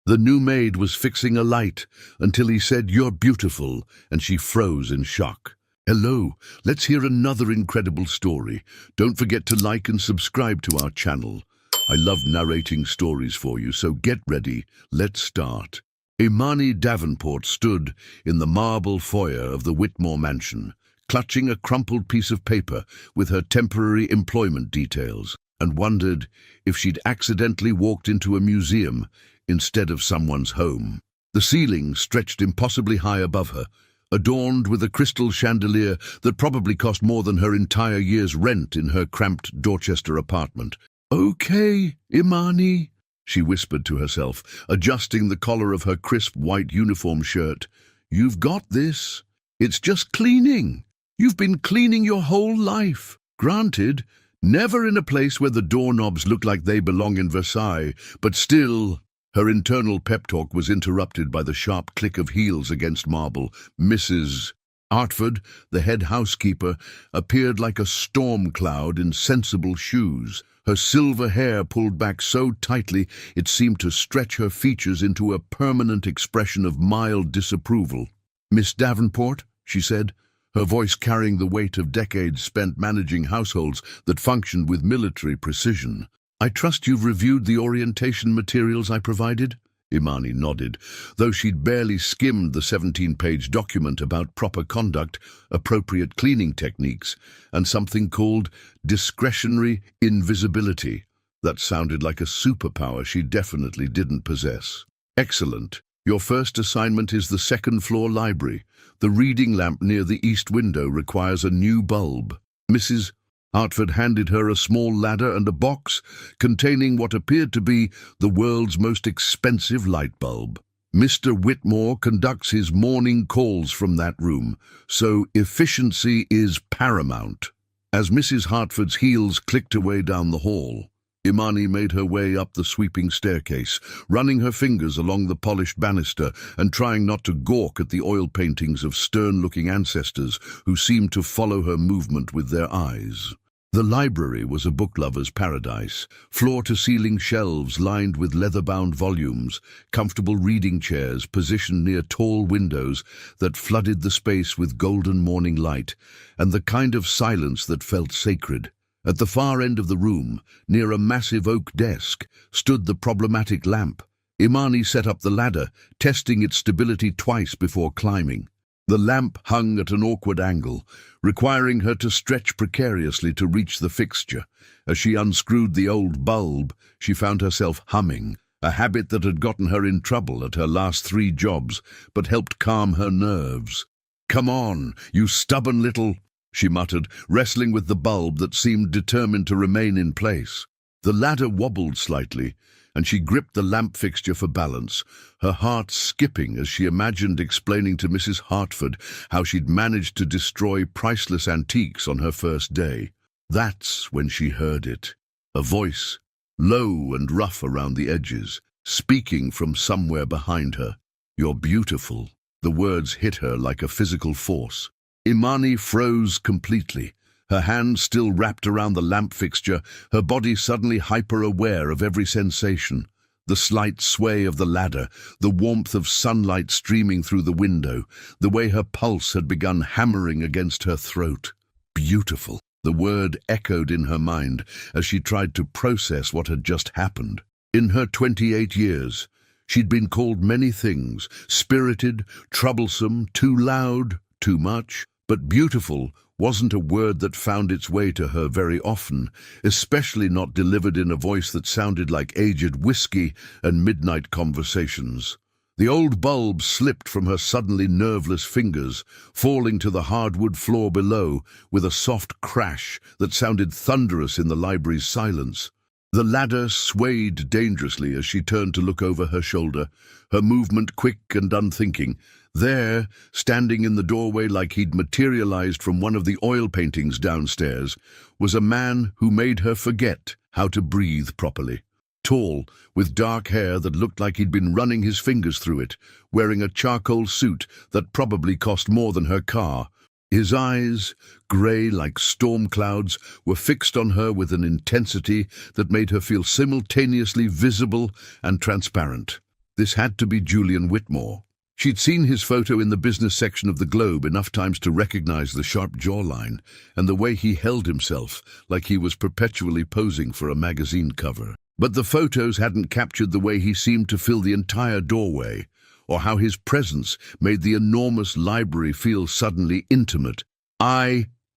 The new maid was fixing a light until he said, "You're beautiful," and she froze in shock. Hello, let's hear another incredible story. Don't forget to like and subscribe to our channel. I love narrating stories for you, so get ready. Let's start. Imani Davenport stood in the marble foyer of the Whitmore mansion, clutching a crumpled piece of paper with her temporary employment details, and wondered if she'd accidentally walked into a museum instead of someone's home. The ceiling stretched impossibly high above her, adorned with a crystal chandelier that probably cost more than her entire year's rent in her cramped Dorchester apartment. "Okay, Imani," she whispered to herself, adjusting the collar of her crisp white uniform shirt. "You've got this. It's just cleaning. You've been cleaning your whole life. Granted, never in a place where the doorknobs look like they belong in Versailles, but still." Her internal pep talk was interrupted by the sharp click of heels against marble. Mrs. Artford, the head housekeeper, appeared like a storm cloud in sensible shoes, her silver hair pulled back so tightly it seemed to stretch her features into a permanent expression of mild disapproval. "Miss Davenport," she said, her voice carrying the weight of decades spent managing households that functioned with military precision. "I trust you've reviewed the orientation materials I provided?" Imani nodded, though she'd barely skimmed the 17-page document about proper conduct, appropriate cleaning techniques, and something called discretionary invisibility. That sounded like a superpower she definitely didn't possess. "Excellent. Your first assignment is the second-floor library. The reading lamp near the east window requires a new bulb." Mrs. Hartford handed her a small ladder and a box containing what appeared to be the world's most expensive light bulb. "Mr. Whitmore conducts his morning calls from that room, so efficiency is paramount." As Mrs. Hartford's heels clicked away down the hall, Imani made her way up the sweeping staircase, running her fingers along the polished banister and trying not to gawk at the oil paintings of stern-looking ancestors who seemed to follow her movement with their eyes. The library was a book lover's paradise, floor-to-ceiling shelves lined with leather-bound volumes, comfortable reading chairs positioned near tall windows that flooded the space with golden morning light, and the kind of silence that felt sacred. At the far end of the room, near a massive oak desk, stood the problematic lamp. Imani set up the ladder, testing its stability twice before climbing. The lamp hung at an awkward angle, requiring her to stretch precariously to reach the fixture. As she unscrewed the old bulb, she found herself humming, a habit that had gotten her in trouble at her last 3 jobs, but helped calm her nerves. "Come on, you stubborn little," she muttered, wrestling with the bulb that seemed determined to remain in place. The ladder wobbled slightly, and she gripped the lamp fixture for balance, her heart skipping as she imagined explaining to Mrs. Hartford how she'd managed to destroy priceless antiques on her first day. That's when she heard it. A voice, low and rough around the edges, speaking from somewhere behind her. "You're beautiful." The words hit her like a physical force. Imani froze completely, her hands still wrapped around the lamp fixture, her body suddenly hyper-aware of every sensation. The slight sway of the ladder, the warmth of sunlight streaming through the window, the way her pulse had begun hammering against her throat. Beautiful. The word echoed in her mind as she tried to process what had just happened. In her 28 years, she'd been called many things: spirited, troublesome, too loud, too much. But beautiful wasn't a word that found its way to her very often, especially not delivered in a voice that sounded like aged whiskey and midnight conversations. The old bulb slipped from her suddenly nerveless fingers, falling to the hardwood floor below with a soft crash that sounded thunderous in the library's silence. The ladder swayed dangerously as she turned to look over her shoulder, her movement quick and unthinking. There, standing in the doorway like he'd materialized from one of the oil paintings downstairs, was a man who made her forget how to breathe properly. Tall, with dark hair that looked like he'd been running his fingers through it, wearing a charcoal suit that probably cost more than her car. His eyes, grey like storm clouds, were fixed on her with an intensity that made her feel simultaneously visible and transparent. This had to be Julian Whitmore. She'd seen his photo in the business section of the Globe enough times to recognize the sharp jawline and the way he held himself like he was perpetually posing for a magazine cover. But the photos hadn't captured the way he seemed to fill the entire doorway, or how his presence made the enormous library feel suddenly intimate.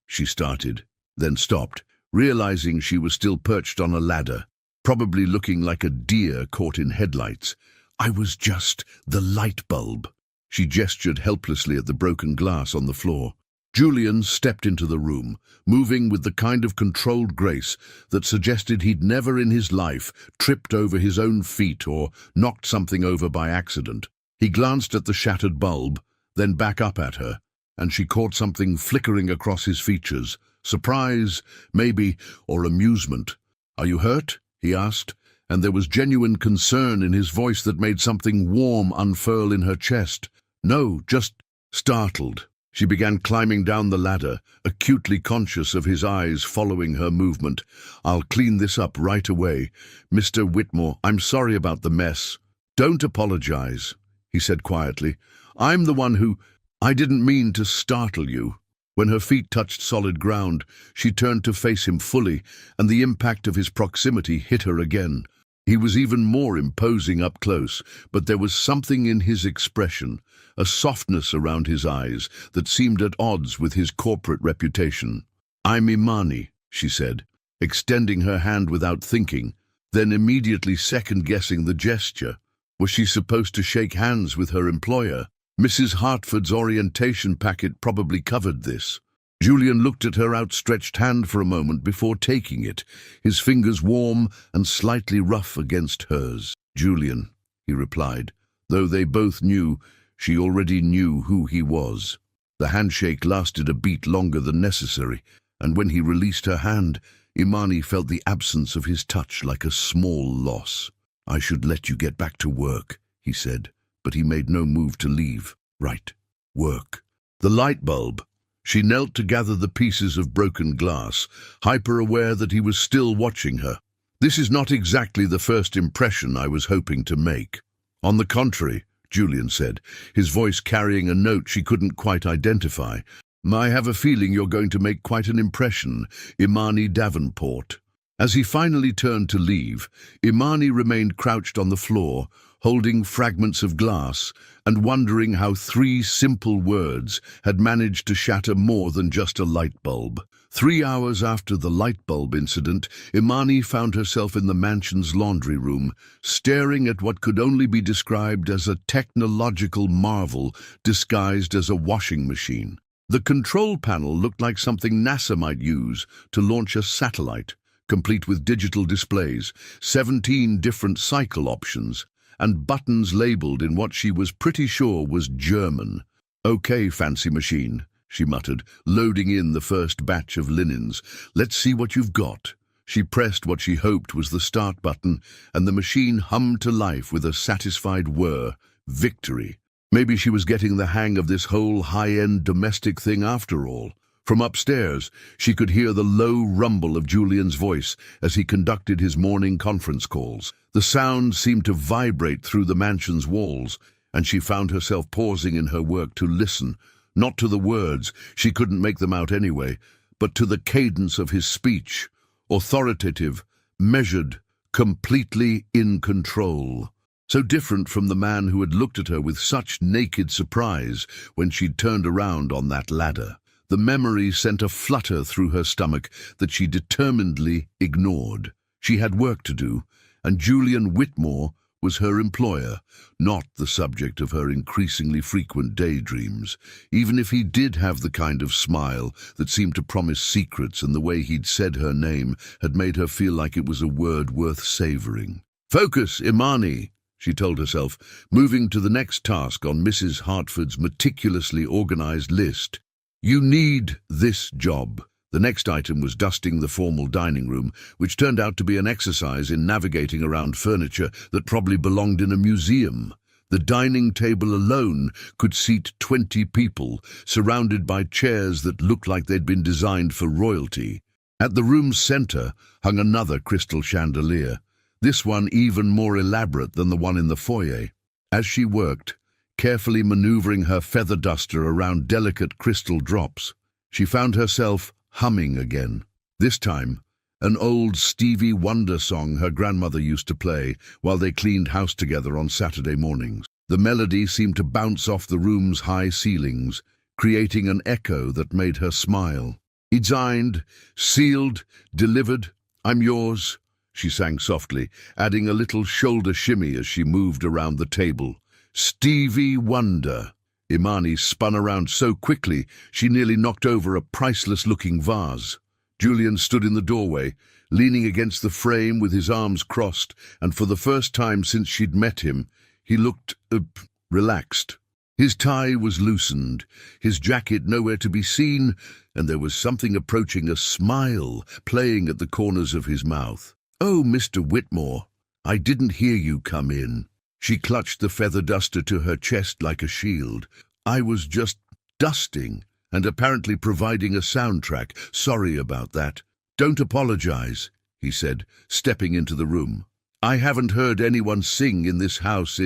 She started, then stopped, realizing she was still perched on a ladder, probably looking like a deer caught in headlights. I was just the light bulb. She gestured helplessly at the broken glass on the floor. Julian stepped into the room, moving with the kind of controlled grace that suggested he'd never in his life tripped over his own feet or knocked something over by accident. He glanced at the shattered bulb, then back up at her, and she caught something flickering across his features. Surprise, maybe, or amusement. "Are you hurt?" he asked, and there was genuine concern in his voice that made something warm unfurl in her chest. "No, just startled." She began climbing down the ladder, acutely conscious of his eyes following her movement. "I'll clean this up right away. Mr. Whitmore, I'm sorry about the mess." "Don't apologize," he said quietly. "I'm the one who... I didn't mean to startle you." When her feet touched solid ground, she turned to face him fully, and the impact of his proximity hit her again. He was even more imposing up close, but there was something in his expression, a softness around his eyes that seemed at odds with his corporate reputation. "I'm Imani," she said, extending her hand without thinking, then immediately second-guessing the gesture. Was she supposed to shake hands with her employer? Mrs. Hartford's orientation packet probably covered this. Julian looked at her outstretched hand for a moment before taking it, his fingers warm and slightly rough against hers. "Julian," he replied, though they both knew she already knew who he was. The handshake lasted a beat longer than necessary, and when he released her hand, Imani felt the absence of his touch like a small loss. "I should let you get back to work," he said, but he made no move to leave. "Right, work." The light bulb. She knelt to gather the pieces of broken glass, hyper-aware that he was still watching her. "This is not exactly the first impression I was hoping to make." "On the contrary," Julian said, his voice carrying a note she couldn't quite identify. "I have a feeling you're going to make quite an impression, Imani Davenport." As he finally turned to leave, Imani remained crouched on the floor, holding fragments of glass and wondering how 3 simple words had managed to shatter more than just a light bulb. 3 hours after the light bulb incident, Imani found herself in the mansion's laundry room, staring at what could only be described as a technological marvel disguised as a washing machine. The control panel looked like something NASA might use to launch a satellite, complete with digital displays, 17 different cycle options, and buttons labeled in what she was pretty sure was German. "Okay, fancy machine," she muttered, loading in the first batch of linens. "Let's see what you've got." She pressed what she hoped was the start button, and the machine hummed to life with a satisfied whir. Victory. Maybe she was getting the hang of this whole high-end domestic thing after all. From upstairs, she could hear the low rumble of Julian's voice as he conducted his morning conference calls. The sound seemed to vibrate through the mansion's walls, and she found herself pausing in her work to listen, not to the words, she couldn't make them out anyway, but to the cadence of his speech, authoritative, measured, completely in control. So different from the man who had looked at her with such naked surprise when she'd turned around on that ladder. The memory sent a flutter through her stomach that she determinedly ignored. She had work to do, and Julian Whitmore was her employer, not the subject of her increasingly frequent daydreams, even if he did have the kind of smile that seemed to promise secrets, and the way he'd said her name had made her feel like it was a word worth savoring. "Focus, Imani," she told herself, moving to the next task on Mrs. Hartford's meticulously organized list. "You need this job." The next item was dusting the formal dining room, which turned out to be an exercise in navigating around furniture that probably belonged in a museum. The dining table alone could seat 20 people, surrounded by chairs that looked like they'd been designed for royalty. At the room's center hung another crystal chandelier, this one even more elaborate than the one in the foyer. As she worked, carefully maneuvering her feather duster around delicate crystal drops, she found herself humming again. This time, an old Stevie Wonder song her grandmother used to play while they cleaned house together on Saturday mornings. The melody seemed to bounce off the room's high ceilings, creating an echo that made her smile. "It's signed, sealed, delivered, I'm yours," she sang softly, adding a little shoulder shimmy as she moved around the table. "Stevie Wonder." Imani spun around so quickly she nearly knocked over a priceless-looking vase. Julian stood in the doorway, leaning against the frame with his arms crossed, and for the first time since she'd met him, he looked relaxed. His tie was loosened, his jacket nowhere to be seen, and there was something approaching a smile playing at the corners of his mouth. "Oh, Mr. Whitmore, I didn't hear you come in." She clutched the feather duster to her chest like a shield. "I was just dusting and apparently providing a soundtrack. Sorry about that." "Don't apologize," he said, stepping into the room. "I haven't heard anyone sing in this house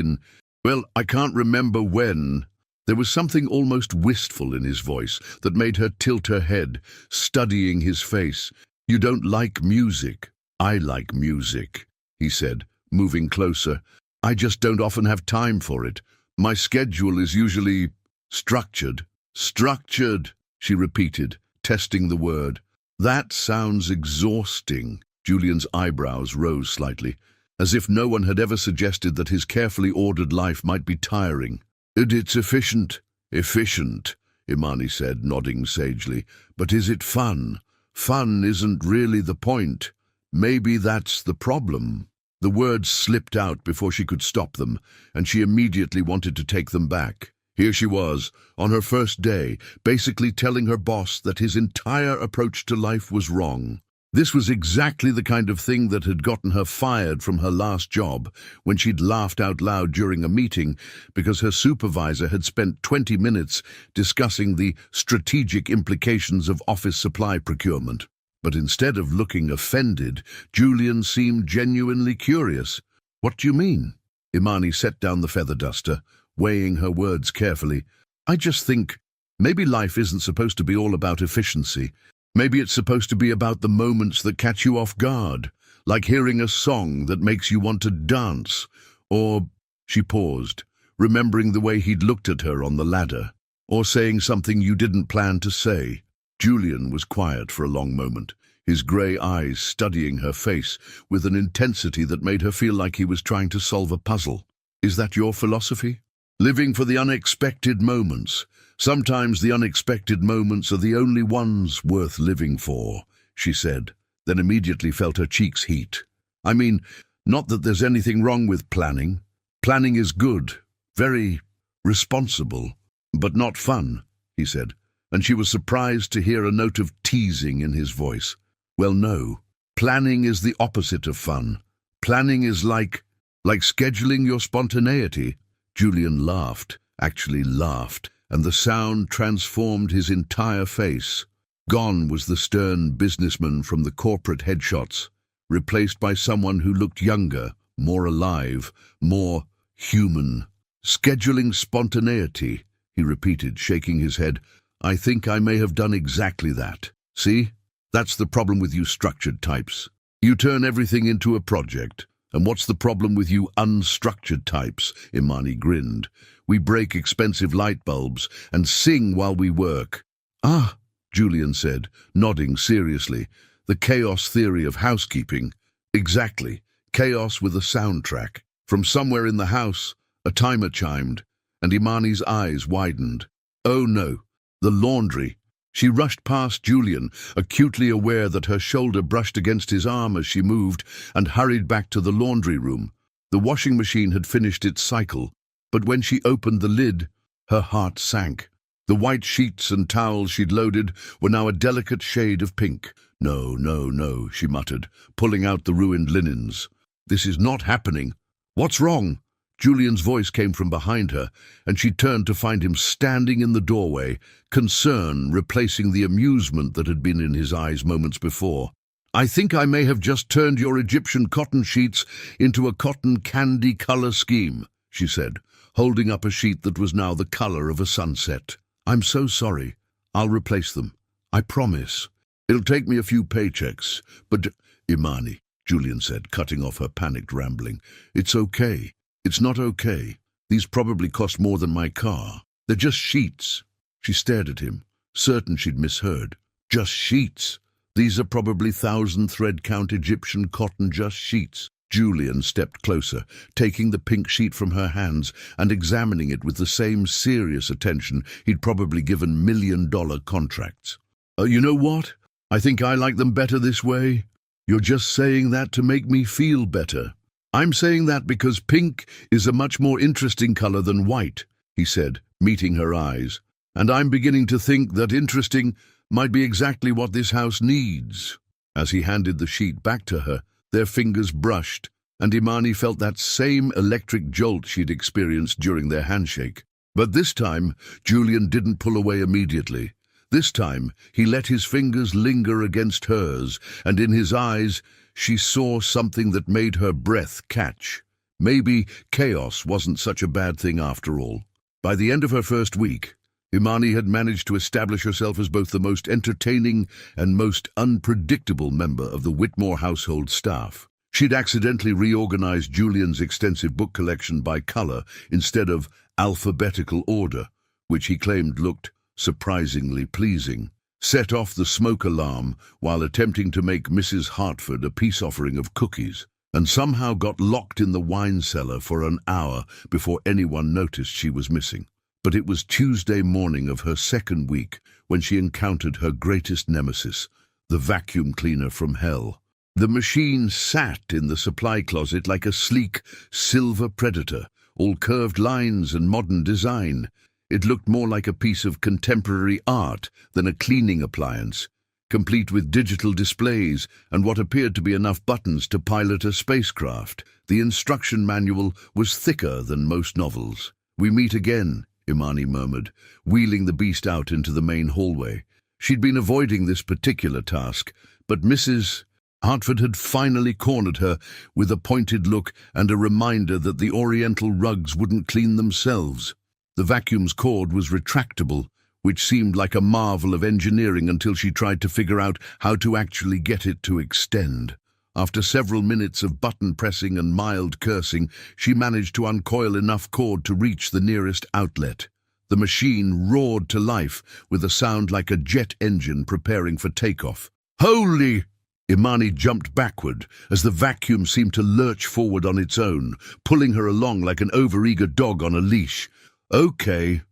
well, I can't remember when." There was something almost wistful in his voice that made her tilt her head, studying his face. "You don't like music." "I like music," he said, moving closer. "I just don't often have time for it. My schedule is usually structured." "Structured," she repeated, testing the word. "That sounds exhausting." Julian's eyebrows rose slightly, as if no one had ever suggested that his carefully ordered life might be tiring. "It's efficient." "Efficient," Imani said, nodding sagely. "But is it fun? Fun isn't really the point. Maybe that's the problem." The words slipped out before she could stop them, and she immediately wanted to take them back. Here she was, on her first day, basically telling her boss that his entire approach to life was wrong. This was exactly the kind of thing that had gotten her fired from her last job, when she'd laughed out loud during a meeting because her supervisor had spent 20 minutes discussing the strategic implications of office supply procurement. But instead of looking offended, Julian seemed genuinely curious. "What do you mean?" Imani set down the feather duster, weighing her words carefully. "I just think maybe life isn't supposed to be all about efficiency. Maybe it's supposed to be about the moments that catch you off guard, like hearing a song that makes you want to dance, or—" She paused, remembering the way he'd looked at her on the ladder, "or saying something you didn't plan to say." Julian was quiet for a long moment, his grey eyes studying her face with an intensity that made her feel like he was trying to solve a puzzle. "Is that your philosophy?" "Living for the unexpected moments. Sometimes the unexpected moments are the only ones worth living for," she said, then immediately felt her cheeks heat. "I mean, not that there's anything wrong with planning. Planning is good, very responsible, but not fun," he said, and she was surprised to hear a note of teasing in his voice. "Well, no. Planning is the opposite of fun. Planning is like scheduling your spontaneity." Julian laughed, actually laughed, and the sound transformed his entire face. Gone was the stern businessman from the corporate headshots, replaced by someone who looked younger, more alive, more human. "Scheduling spontaneity," he repeated, shaking his head. "I think I may have done exactly that. See? That's the problem with you structured types. You turn everything into a project. And what's the problem with you unstructured types?" Imani grinned. "We break expensive light bulbs and sing while we work." "Ah," Julian said, nodding seriously. "The chaos theory of housekeeping." "Exactly. Chaos with a soundtrack." From somewhere in the house, a timer chimed, and Imani's eyes widened. "Oh no, the laundry." She rushed past Julian, acutely aware that her shoulder brushed against his arm as she moved, and hurried back to the laundry room. The washing machine had finished its cycle, but when she opened the lid, her heart sank. The white sheets and towels she'd loaded were now a delicate shade of pink. "No, no, no," she muttered, pulling out the ruined linens. "This is not happening. What's wrong?" Julian's voice came from behind her, and she turned to find him standing in the doorway, concern replacing the amusement that had been in his eyes moments before. "I think I may have just turned your Egyptian cotton sheets into a cotton candy color scheme," she said, holding up a sheet that was now the color of a sunset. "I'm so sorry. I'll replace them. I promise. It'll take me a few paychecks, but—" "Imani," Julian said, cutting off her panicked rambling. "It's okay. It's not okay. These probably cost more than my car. They're just sheets." She stared at him, certain she'd misheard. Just sheets? These are probably 1,000-thread-count Egyptian cotton just sheets. Julian stepped closer, taking the pink sheet from her hands and examining it with the same serious attention he'd probably given million-dollar contracts. You know what? I think I like them better this way. You're just saying that to make me feel better." "I'm saying that because pink is a much more interesting color than white," he said, meeting her eyes. "And I'm beginning to think that interesting might be exactly what this house needs." As he handed the sheet back to her, their fingers brushed, and Imani felt that same electric jolt she'd experienced during their handshake. But this time, Julian didn't pull away immediately. This time, he let his fingers linger against hers, and in his eyes, she saw something that made her breath catch. Maybe chaos wasn't such a bad thing after all. By the end of her first week, Imani had managed to establish herself as both the most entertaining and most unpredictable member of the Whitmore household staff. She'd accidentally reorganized Julian's extensive book collection by color instead of alphabetical order, which he claimed looked surprisingly pleasing, set off the smoke alarm while attempting to make Mrs. Hartford a peace offering of cookies, and somehow got locked in the wine cellar for an hour before anyone noticed she was missing. But it was Tuesday morning of her second week when she encountered her greatest nemesis, the vacuum cleaner from hell. The machine sat in the supply closet like a sleek, silver predator, all curved lines and modern design. It looked more like a piece of contemporary art than a cleaning appliance, complete with digital displays and what appeared to be enough buttons to pilot a spacecraft. The instruction manual was thicker than most novels. "We meet again," Imani murmured, wheeling the beast out into the main hallway. She'd been avoiding this particular task, but Mrs. Hartford had finally cornered her with a pointed look and a reminder that the oriental rugs wouldn't clean themselves. The vacuum's cord was retractable, which seemed like a marvel of engineering until she tried to figure out how to actually get it to extend. After several minutes of button pressing and mild cursing, she managed to uncoil enough cord to reach the nearest outlet. The machine roared to life with a sound like a jet engine preparing for takeoff. "Holy!" Imani jumped backward as the vacuum seemed to lurch forward on its own, pulling her along like an overeager dog on a leash. Okay,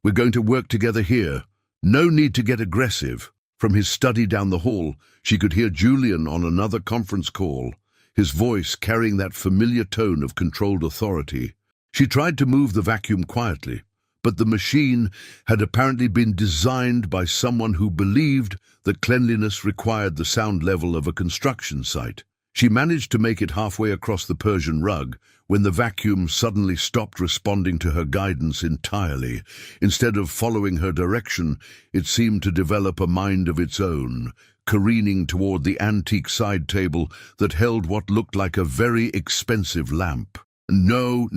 we're going to work together here. No need to get aggressive." From his study down the hall, she could hear Julian on another conference call, his voice carrying that familiar tone of controlled authority. She tried to move the vacuum quietly, but the machine had apparently been designed by someone who believed that cleanliness required the sound level of a construction site. She managed to make it halfway across the Persian rug when the vacuum suddenly stopped responding to her guidance entirely. Instead of following her direction, it seemed to develop a mind of its own, careening toward the antique side table that held what looked like a very expensive lamp. No.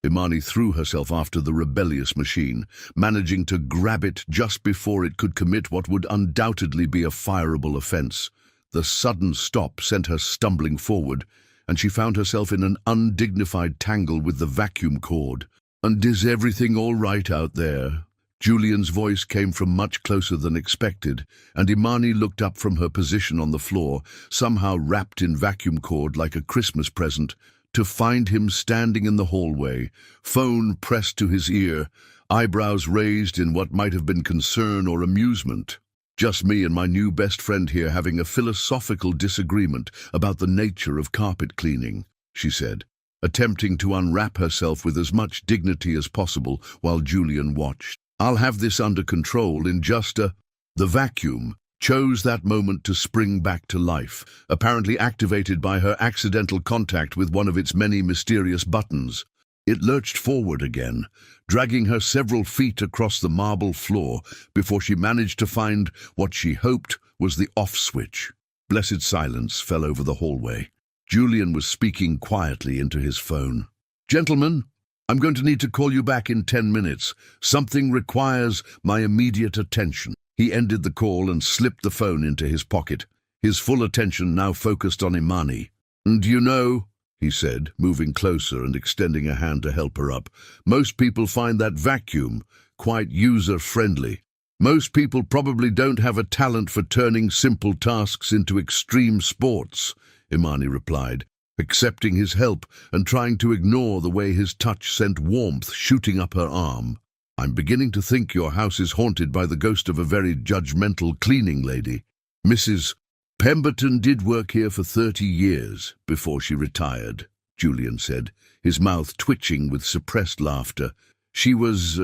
Imani threw herself after the rebellious machine, managing to grab it just before it could commit what would undoubtedly be a fireable offense. The sudden stop sent her stumbling forward, and she found herself in an undignified tangle with the vacuum cord. "And is everything all right out there?" Julian's voice came from much closer than expected, and Imani looked up from her position on the floor, somehow wrapped in vacuum cord like a Christmas present, to find him standing in the hallway, phone pressed to his ear, eyebrows raised in what might have been concern or amusement. "Just me and my new best friend here having a philosophical disagreement about the nature of carpet cleaning," she said, attempting to unwrap herself with as much dignity as possible while Julian watched. "I'll have this under control in just a—" The vacuum chose that moment to spring back to life, apparently activated by her accidental contact with one of its many mysterious buttons. It lurched forward again, dragging her several feet across the marble floor before she managed to find what she hoped was the off switch. Blessed silence fell over the hallway. Julian was speaking quietly into his phone. Gentlemen, I'm going to need to call you back in 10 minutes. Something requires my immediate attention. He ended the call and slipped the phone into his pocket, his full attention now focused on Imani. "And you know," he said, moving closer and extending a hand to help her up, "most people find that vacuum quite user-friendly. Most people probably don't have a talent for turning simple tasks into extreme sports," Imani replied, accepting his help and trying to ignore the way his touch sent warmth shooting up her arm. "I'm beginning to think your house is haunted by the ghost of a very judgmental cleaning lady. Mrs. Pemberton did work here for 30 years before she retired," Julian said, his mouth twitching with suppressed laughter. "She was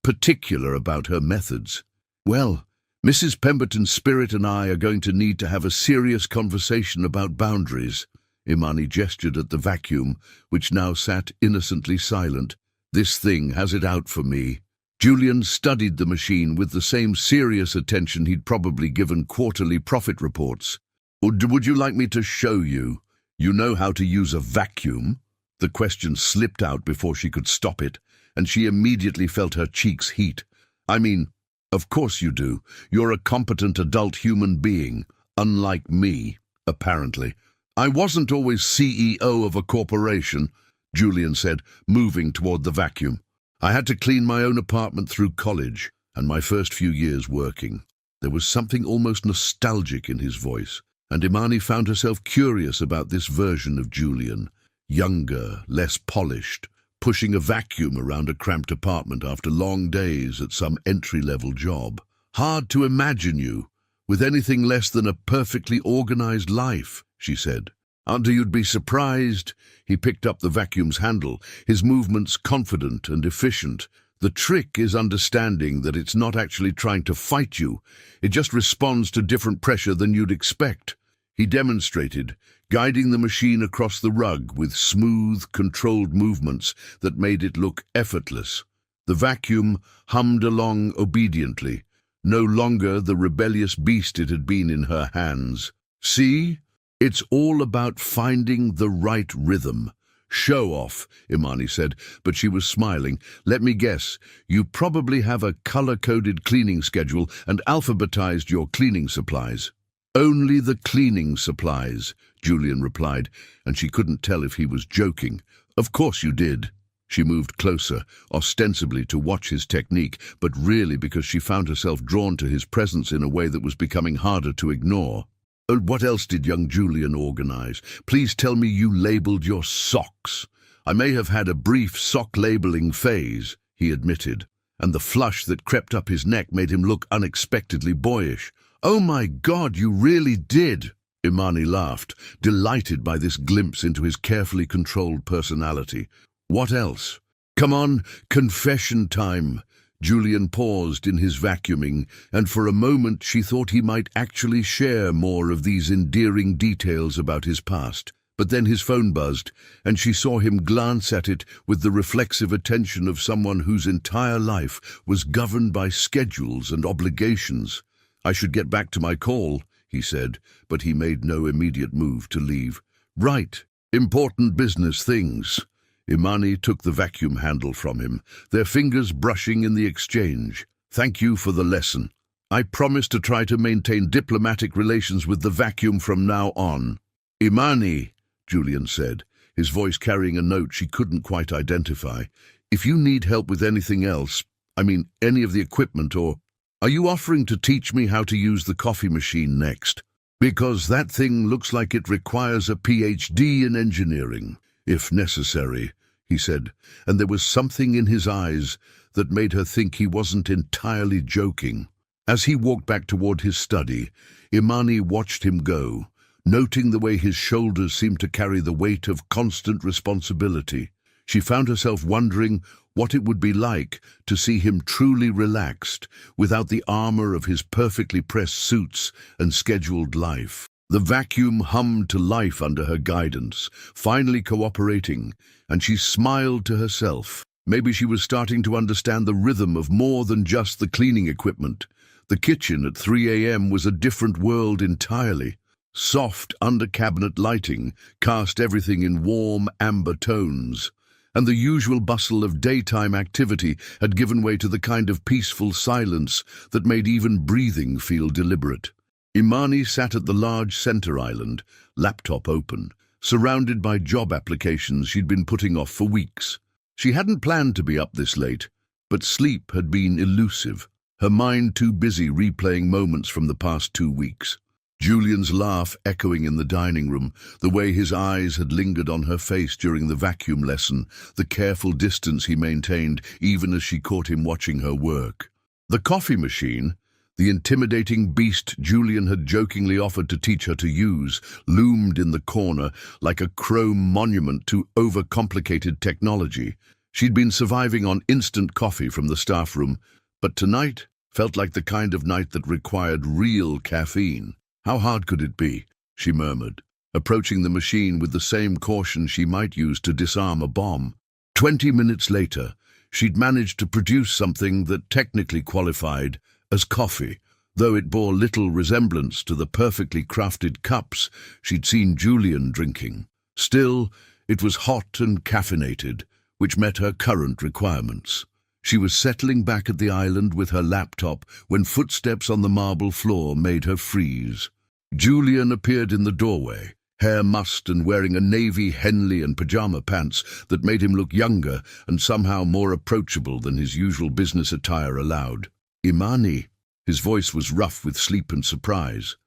particular about her methods. Well, Mrs. Pemberton's spirit and I are going to need to have a serious conversation about boundaries." Imani gestured at the vacuum, which now sat innocently silent. "This thing has it out for me." Julian studied the machine with the same serious attention he'd probably given quarterly profit reports. "Would you like me to show you? You know how to use a vacuum?" The question slipped out before she could stop it, and she immediately felt her cheeks heat. "I mean, of course you do. You're a competent adult human being, unlike me, apparently." "I wasn't always CEO of a corporation," Julian said, moving toward the vacuum. "I had to clean my own apartment through college and my first few years working." There was something almost nostalgic in his voice, and Imani found herself curious about this version of Julian, younger, less polished, pushing a vacuum around a cramped apartment after long days at some entry-level job. "Hard to imagine you with anything less than a perfectly organized life," she said. "Until you'd be surprised." He picked up the vacuum's handle, his movements confident and efficient. "The trick is understanding that it's not actually trying to fight you. It just responds to different pressure than you'd expect." He demonstrated, guiding the machine across the rug with smooth, controlled movements that made it look effortless. The vacuum hummed along obediently, no longer the rebellious beast it had been in her hands. "See? It's all about finding the right rhythm." "Show off," Imani said, but she was smiling. "Let me guess, you probably have a color-coded cleaning schedule and alphabetized your cleaning supplies." "Only the cleaning supplies," Julian replied, and she couldn't tell if he was joking. "Of course you did." She moved closer, ostensibly to watch his technique, but really because she found herself drawn to his presence in a way that was becoming harder to ignore. "What else did young Julian organize? Please tell me you labeled your socks." "I may have had a brief sock-labeling phase," he admitted, and the flush that crept up his neck made him look unexpectedly boyish. "Oh my God, you really did!" Imani laughed, delighted by this glimpse into his carefully controlled personality. "What else?" "Come on, confession time." Julian paused in his vacuuming, and for a moment she thought he might actually share more of these endearing details about his past. But then his phone buzzed, and she saw him glance at it with the reflexive attention of someone whose entire life was governed by schedules and obligations. "I should get back to my call," he said, but he made no immediate move to leave. "Right, important business things." Imani took the vacuum handle from him, their fingers brushing in the exchange. "Thank you for the lesson. I promise to try to maintain diplomatic relations with the vacuum from now on." "Imani," Julian said, his voice carrying a note she couldn't quite identify, "if you need help with anything else, any of the equipment, or are you offering to teach me how to use the coffee machine next? Because that thing looks like it requires a PhD in engineering, if necessary," he said, and there was something in his eyes that made her think he wasn't entirely joking. As he walked back toward his study, Imani watched him go, noting the way his shoulders seemed to carry the weight of constant responsibility. She found herself wondering what it would be like to see him truly relaxed, without the armor of his perfectly pressed suits and scheduled life. The vacuum hummed to life under her guidance, finally cooperating, and she smiled to herself. Maybe she was starting to understand the rhythm of more than just the cleaning equipment. The kitchen at 3 a.m. was a different world entirely. Soft under-cabinet lighting cast everything in warm amber tones, and the usual bustle of daytime activity had given way to the kind of peaceful silence that made even breathing feel deliberate. Imani sat at the large center island, laptop open, surrounded by job applications she'd been putting off for weeks. She hadn't planned to be up this late, but sleep had been elusive, her mind too busy replaying moments from the past 2 weeks. Julian's laugh echoing in the dining room, the way his eyes had lingered on her face during the vacuum lesson, the careful distance he maintained even as she caught him watching her work. The coffee machine, the intimidating beast Julian had jokingly offered to teach her to use, loomed in the corner like a chrome monument to overcomplicated technology. She'd been surviving on instant coffee from the staff room, but tonight felt like the kind of night that required real caffeine. How hard could it be? She murmured, approaching the machine with the same caution she might use to disarm a bomb. 20 minutes later, she'd managed to produce something that technically qualified as coffee, though it bore little resemblance to the perfectly crafted cups she'd seen Julian drinking. Still, it was hot and caffeinated, which met her current requirements. She was settling back at the island with her laptop when footsteps on the marble floor made her freeze. Julian appeared in the doorway, hair mussed and wearing a navy Henley and pajama pants that made him look younger and somehow more approachable than his usual business attire allowed. "Imani." His voice was rough with sleep and surprise.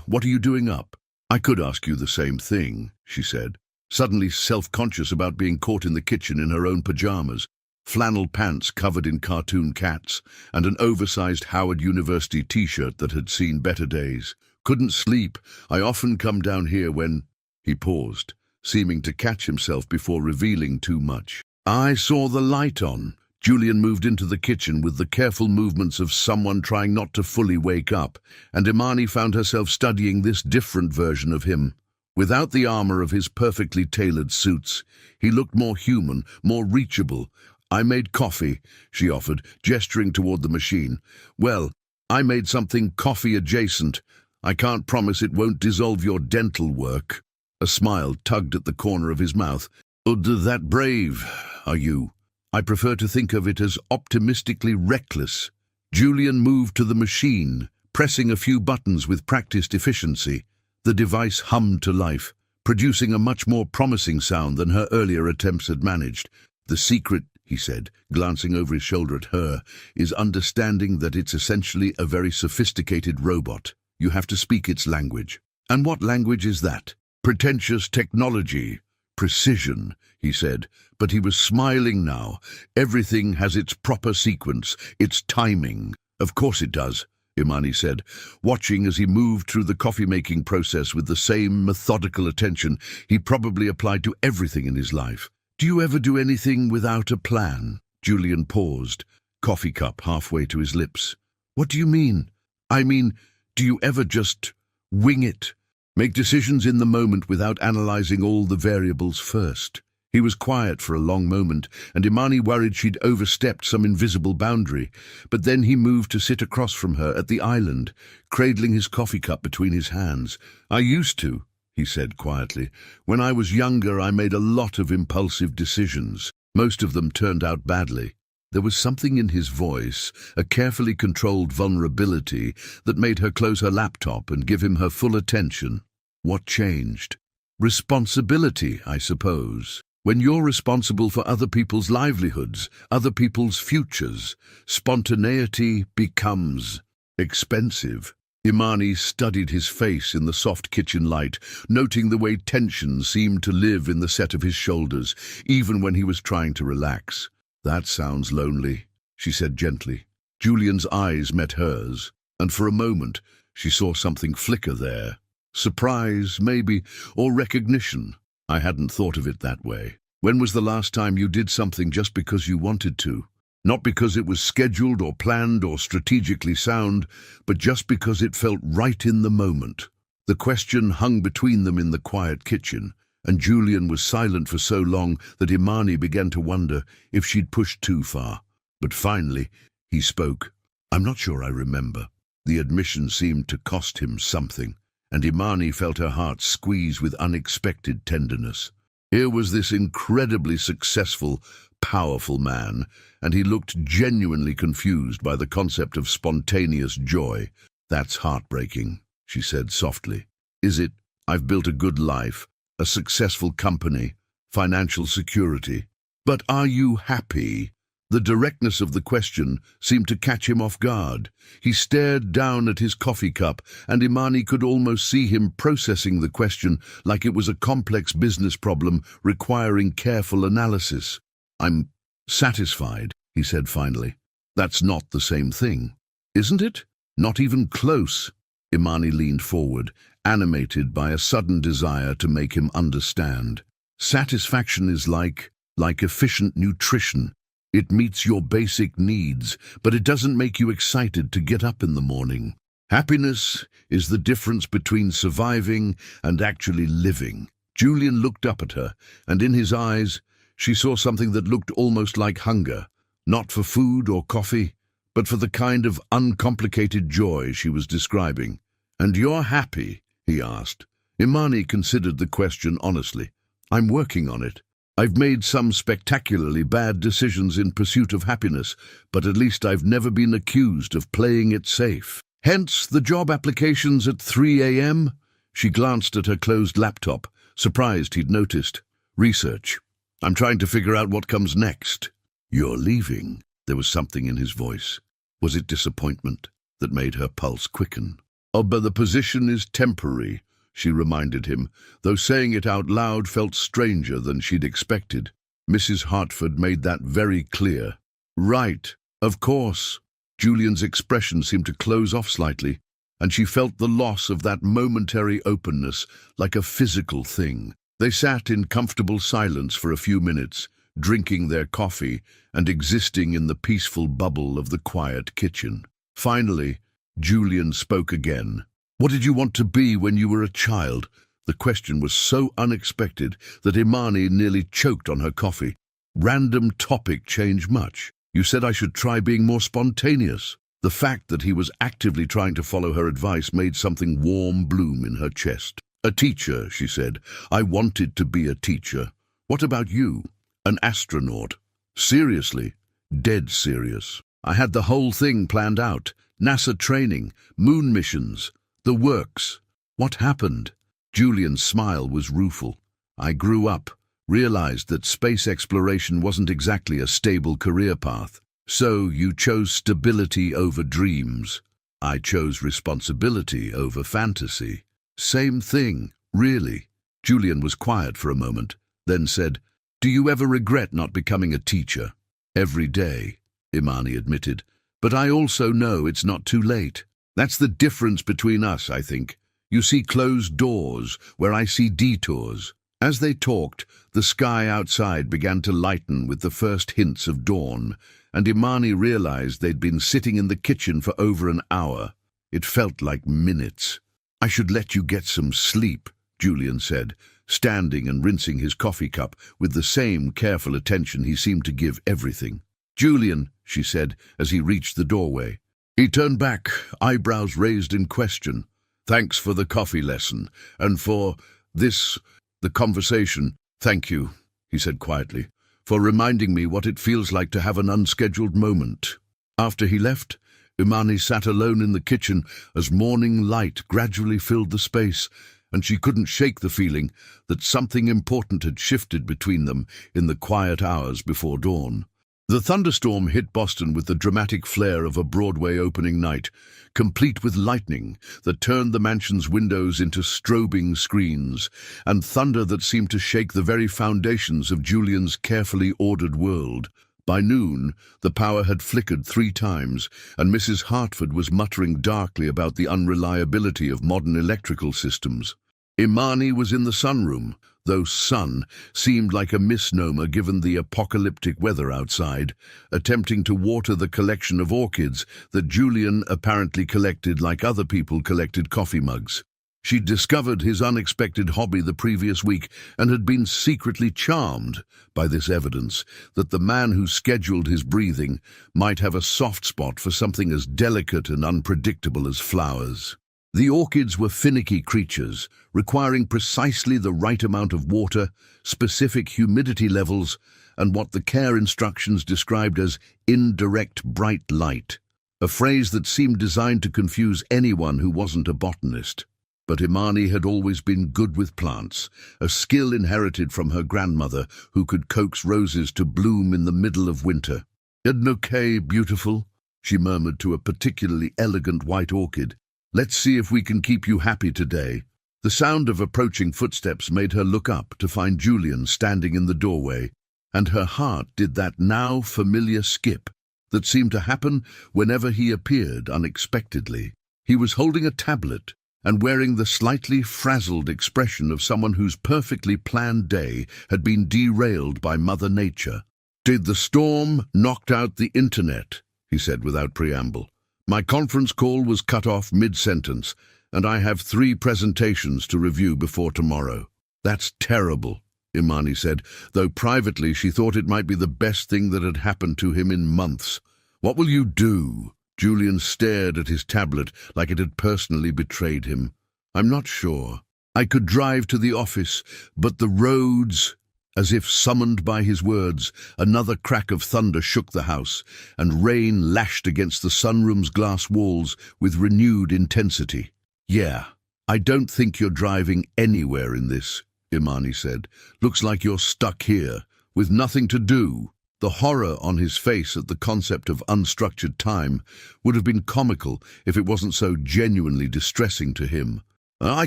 What are you doing up?" "I could ask you the same thing," she said, suddenly self-conscious about being caught in the kitchen in her own pajamas, flannel pants covered in cartoon cats, and an oversized Howard University t-shirt that had seen better days. "Couldn't sleep. I often come down here when—" He paused, seeming to catch himself before revealing too much. "I saw the light on." Julian moved into the kitchen with the careful movements of someone trying not to fully wake up, and Imani found herself studying this different version of him. Without the armor of his perfectly tailored suits, he looked more human, more reachable. "I made coffee," she offered, gesturing toward the machine. "Well, I made something coffee-adjacent. I can't promise it won't dissolve your dental work." A smile tugged at the corner of his mouth. "That brave, are you?" "I prefer to think of it as optimistically reckless." Julian moved to the machine, pressing a few buttons with practiced efficiency. The device hummed to life, producing a much more promising sound than her earlier attempts had managed. "The secret," he said, glancing over his shoulder at her, "is understanding that it's essentially a very sophisticated robot. You have to speak its language." "And what language is that?" "Pretentious technology. Precision," he said, but he was smiling now. "Everything has its proper sequence, its timing." "Of course it does," Imani said, watching as he moved through the coffee-making process with the same methodical attention he probably applied to everything in his life. "Do you ever do anything without a plan?" Julian paused, coffee cup halfway to his lips. "What do you mean?" "I mean, do you ever just wing it? Make decisions in the moment without analyzing all the variables first?" He was quiet for a long moment, and Imani worried she'd overstepped some invisible boundary, but then he moved to sit across from her at the island, cradling his coffee cup between his hands. "I used to," he said quietly. "When I was younger, I made a lot of impulsive decisions. Most of them turned out badly." There was something in his voice, a carefully controlled vulnerability, that made her close her laptop and give him her full attention. "What changed?" "Responsibility, I suppose. When you're responsible for other people's livelihoods, other people's futures, spontaneity becomes expensive." Imani studied his face in the soft kitchen light, noting the way tension seemed to live in the set of his shoulders, even when he was trying to relax. "That sounds lonely," she said gently. Julian's eyes met hers, and for a moment she saw something flicker there. Surprise, maybe, or recognition. "I hadn't thought of it that way. When was the last time you did something just because you wanted to? Not because it was scheduled or planned or strategically sound, but just because it felt right in the moment?" The question hung between them in the quiet kitchen, and Julian was silent for so long that Imani began to wonder if she'd pushed too far. But finally, he spoke. "I'm not sure I remember." The admission seemed to cost him something, and Imani felt her heart squeeze with unexpected tenderness. Here was this incredibly successful, powerful man, and he looked genuinely confused by the concept of spontaneous joy. "That's heartbreaking," she said softly. "Is it? I've built a good life, a successful company, financial security. But are you happy?" The directness of the question seemed to catch him off guard. He stared down at his coffee cup, and Imani could almost see him processing the question like it was a complex business problem requiring careful analysis. "I'm satisfied," he said finally. "That's not the same thing, isn't it? Not even close." Imani leaned forward, animated by a sudden desire to make him understand. "Satisfaction is like efficient nutrition. It meets your basic needs, but it doesn't make you excited to get up in the morning. Happiness is the difference between surviving and actually living." Julian looked up at her, and in his eyes she saw something that looked almost like hunger, not for food or coffee, but for the kind of uncomplicated joy she was describing. "And you're happy?" he asked. Imani considered the question honestly. "I'm working on it. I've made some spectacularly bad decisions in pursuit of happiness, but at least I've never been accused of playing it safe." "Hence the job applications at 3 a.m.? She glanced at her closed laptop, surprised he'd noticed. "Research. I'm trying to figure out what comes next." "You're leaving?" There was something in his voice. Was it disappointment that made her pulse quicken? "Oh, but the position is temporary," she reminded him, though saying it out loud felt stranger than she'd expected. Mrs. Hartford made that very clear. "Right, of course." Julian's expression seemed to close off slightly, and she felt the loss of that momentary openness like a physical thing. They sat in comfortable silence for a few minutes, drinking their coffee and existing in the peaceful bubble of the quiet kitchen. Finally, Julian spoke again. "What did you want to be when you were a child?" The question was so unexpected that Imani nearly choked on her coffee. "Random topic change much? You said I should try being more spontaneous." The fact that he was actively trying to follow her advice made something warm bloom in her chest. "A teacher," she said. "I wanted to be a teacher. What about you?" "An astronaut." "Seriously?" "Dead serious. I had the whole thing planned out. NASA training, moon missions. The works." "What happened?" Julian's smile was rueful. "I grew up, realized that space exploration wasn't exactly a stable career path. So you chose stability over dreams. I chose responsibility over fantasy." "Same thing, really." Julian was quiet for a moment, then said, "Do you ever regret not becoming a teacher?" "Every day," Imani admitted. "But I also know it's not too late. That's the difference between us, I think. You see closed doors, where I see detours." As they talked, the sky outside began to lighten with the first hints of dawn, and Imani realized they'd been sitting in the kitchen for over an hour. It felt like minutes. "I should let you get some sleep," Julian said, standing and rinsing his coffee cup with the same careful attention he seemed to give everything. "Julian," she said as he reached the doorway. He turned back, eyebrows raised in question. "Thanks for the coffee lesson, and for the conversation. Thank you," he said quietly, "for reminding me what it feels like to have an unscheduled moment." After he left, Imani sat alone in the kitchen as morning light gradually filled the space, and she couldn't shake the feeling that something important had shifted between them in the quiet hours before dawn. The thunderstorm hit Boston with the dramatic flair of a Broadway opening night, complete with lightning that turned the mansion's windows into strobing screens, and thunder that seemed to shake the very foundations of Julian's carefully ordered world. By noon, the power had flickered 3 times, and Mrs. Hartford was muttering darkly about the unreliability of modern electrical systems. Imani was in the sunroom, though sun seemed like a misnomer given the apocalyptic weather outside, attempting to water the collection of orchids that Julian apparently collected like other people collected coffee mugs. She'd discovered his unexpected hobby the previous week and had been secretly charmed by this evidence that the man who scheduled his breathing might have a soft spot for something as delicate and unpredictable as flowers. The orchids were finicky creatures, requiring precisely the right amount of water, specific humidity levels, and what the care instructions described as indirect bright light, a phrase that seemed designed to confuse anyone who wasn't a botanist. But Imani had always been good with plants, a skill inherited from her grandmother who could coax roses to bloom in the middle of winter. "Okay, beautiful," she murmured to a particularly elegant white orchid. "Let's see if we can keep you happy today." The sound of approaching footsteps made her look up to find Julian standing in the doorway, and her heart did that now familiar skip that seemed to happen whenever he appeared unexpectedly. He was holding a tablet and wearing the slightly frazzled expression of someone whose perfectly planned day had been derailed by Mother Nature. "Did the storm knock out the internet?" he said without preamble. "My conference call was cut off mid-sentence, and I have 3 presentations to review before tomorrow." "That's terrible," Imani said, though privately she thought it might be the best thing that had happened to him in months. "What will you do?" Julian stared at his tablet like it had personally betrayed him. "I'm not sure. I could drive to the office, but the roads—" As if summoned by his words, another crack of thunder shook the house, and rain lashed against the sunroom's glass walls with renewed intensity. "Yeah, I don't think you're driving anywhere in this," Imani said. "Looks like you're stuck here, with nothing to do." The horror on his face at the concept of unstructured time would have been comical if it wasn't so genuinely distressing to him. "I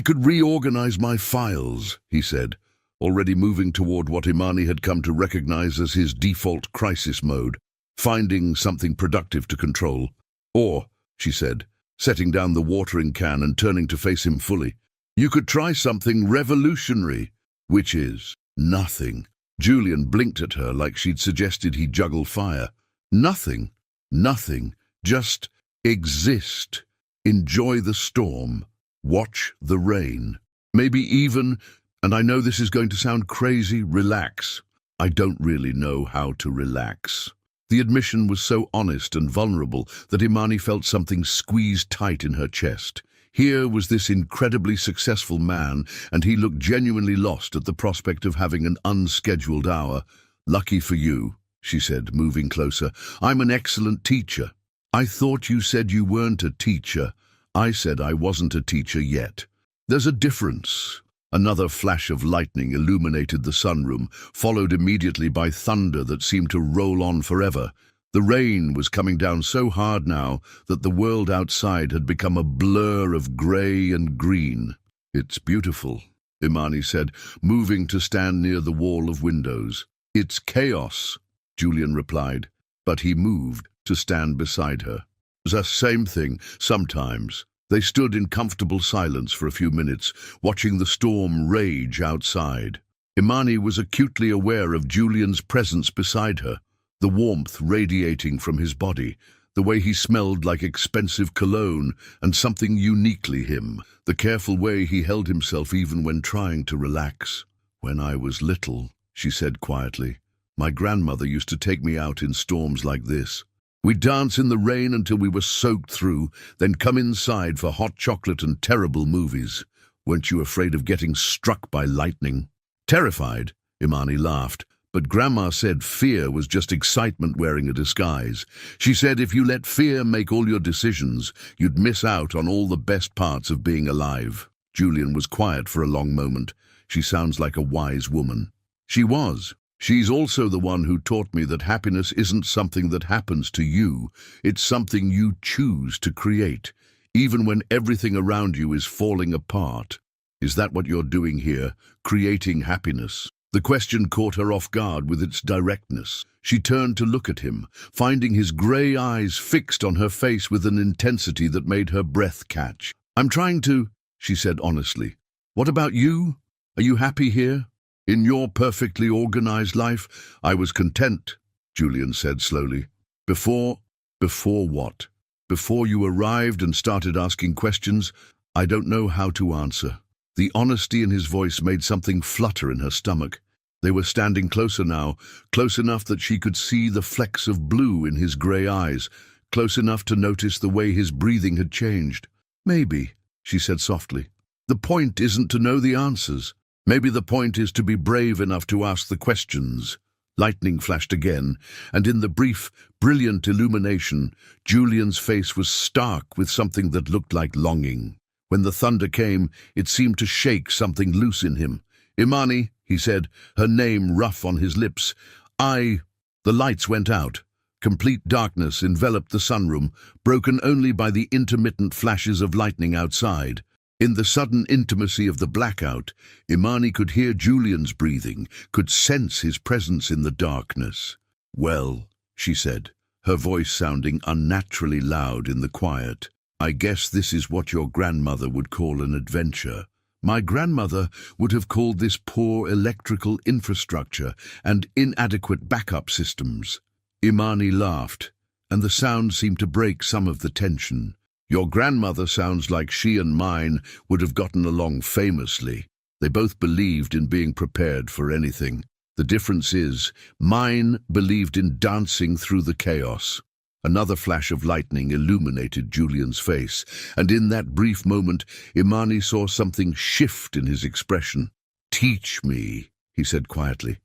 could reorganize my files," he said, already moving toward what Imani had come to recognize as his default crisis mode, finding something productive to control. "Or," she said, setting down the watering can and turning to face him fully, "you could try something revolutionary." "Which is?" "Nothing." Julian blinked at her like she'd suggested he juggle fire. "Nothing. Nothing. Just exist. Enjoy the storm. Watch the rain. Maybe even, and I know this is going to sound crazy, relax." "I don't really know how to relax." The admission was so honest and vulnerable that Imani felt something squeeze tight in her chest. Here was this incredibly successful man, and he looked genuinely lost at the prospect of having an unscheduled hour. "Lucky for you," she said, moving closer. "I'm an excellent teacher." "I thought you said you weren't a teacher." "I said I wasn't a teacher yet." "There's a difference." Another flash of lightning illuminated the sunroom, followed immediately by thunder that seemed to roll on forever. The rain was coming down so hard now that the world outside had become a blur of grey and green. "It's beautiful," Imani said, moving to stand near the wall of windows. "It's chaos," Julian replied, but he moved to stand beside her. "The same thing, sometimes." They stood in comfortable silence for a few minutes, watching the storm rage outside. Imani was acutely aware of Julian's presence beside her, the warmth radiating from his body, the way he smelled like expensive cologne and something uniquely him, the careful way he held himself even when trying to relax. "When I was little," she said quietly, "my grandmother used to take me out in storms like this. We'd dance in the rain until we were soaked through, then come inside for hot chocolate and terrible movies. Weren't you afraid of getting struck by lightning?" "Terrified," Imani laughed. "But Grandma said fear was just excitement wearing a disguise. She said if you let fear make all your decisions, you'd miss out on all the best parts of being alive." Julian was quiet for a long moment. "She sounds like a wise woman." She was. "She's also the one who taught me that happiness isn't something that happens to you. It's something you choose to create, even when everything around you is falling apart." "Is that what you're doing here, creating happiness?" The question caught her off guard with its directness. She turned to look at him, finding his grey eyes fixed on her face with an intensity that made her breath catch. "I'm trying to," she said honestly. "What about you? Are you happy here? In your perfectly organized life?" "I was content," Julian said slowly. Before what? Before you arrived and started asking questions, I don't know how to answer." The honesty in his voice made something flutter in her stomach. They were standing closer now, close enough that she could see the flecks of blue in his grey eyes, close enough to notice the way his breathing had changed. "Maybe," she said softly. "The point isn't to know the answers. Maybe the point is to be brave enough to ask the questions." Lightning flashed again, and in the brief, brilliant illumination, Julian's face was stark with something that looked like longing. When the thunder came, it seemed to shake something loose in him. "Imani," he said, her name rough on his lips. "I—" The lights went out. Complete darkness enveloped the sunroom, broken only by the intermittent flashes of lightning outside. In the sudden intimacy of the blackout, Imani could hear Julian's breathing, could sense his presence in the darkness. "Well," she said, her voice sounding unnaturally loud in the quiet, "I guess this is what your grandmother would call an adventure. My grandmother would have called this poor electrical infrastructure and inadequate backup systems." Imani laughed, and the sound seemed to break some of the tension. "Your grandmother sounds like she and mine would have gotten along famously. They both believed in being prepared for anything. The difference is, mine believed in dancing through the chaos." Another flash of lightning illuminated Julian's face, and in that brief moment, Imani saw something shift in his expression. "Teach me," he said quietly.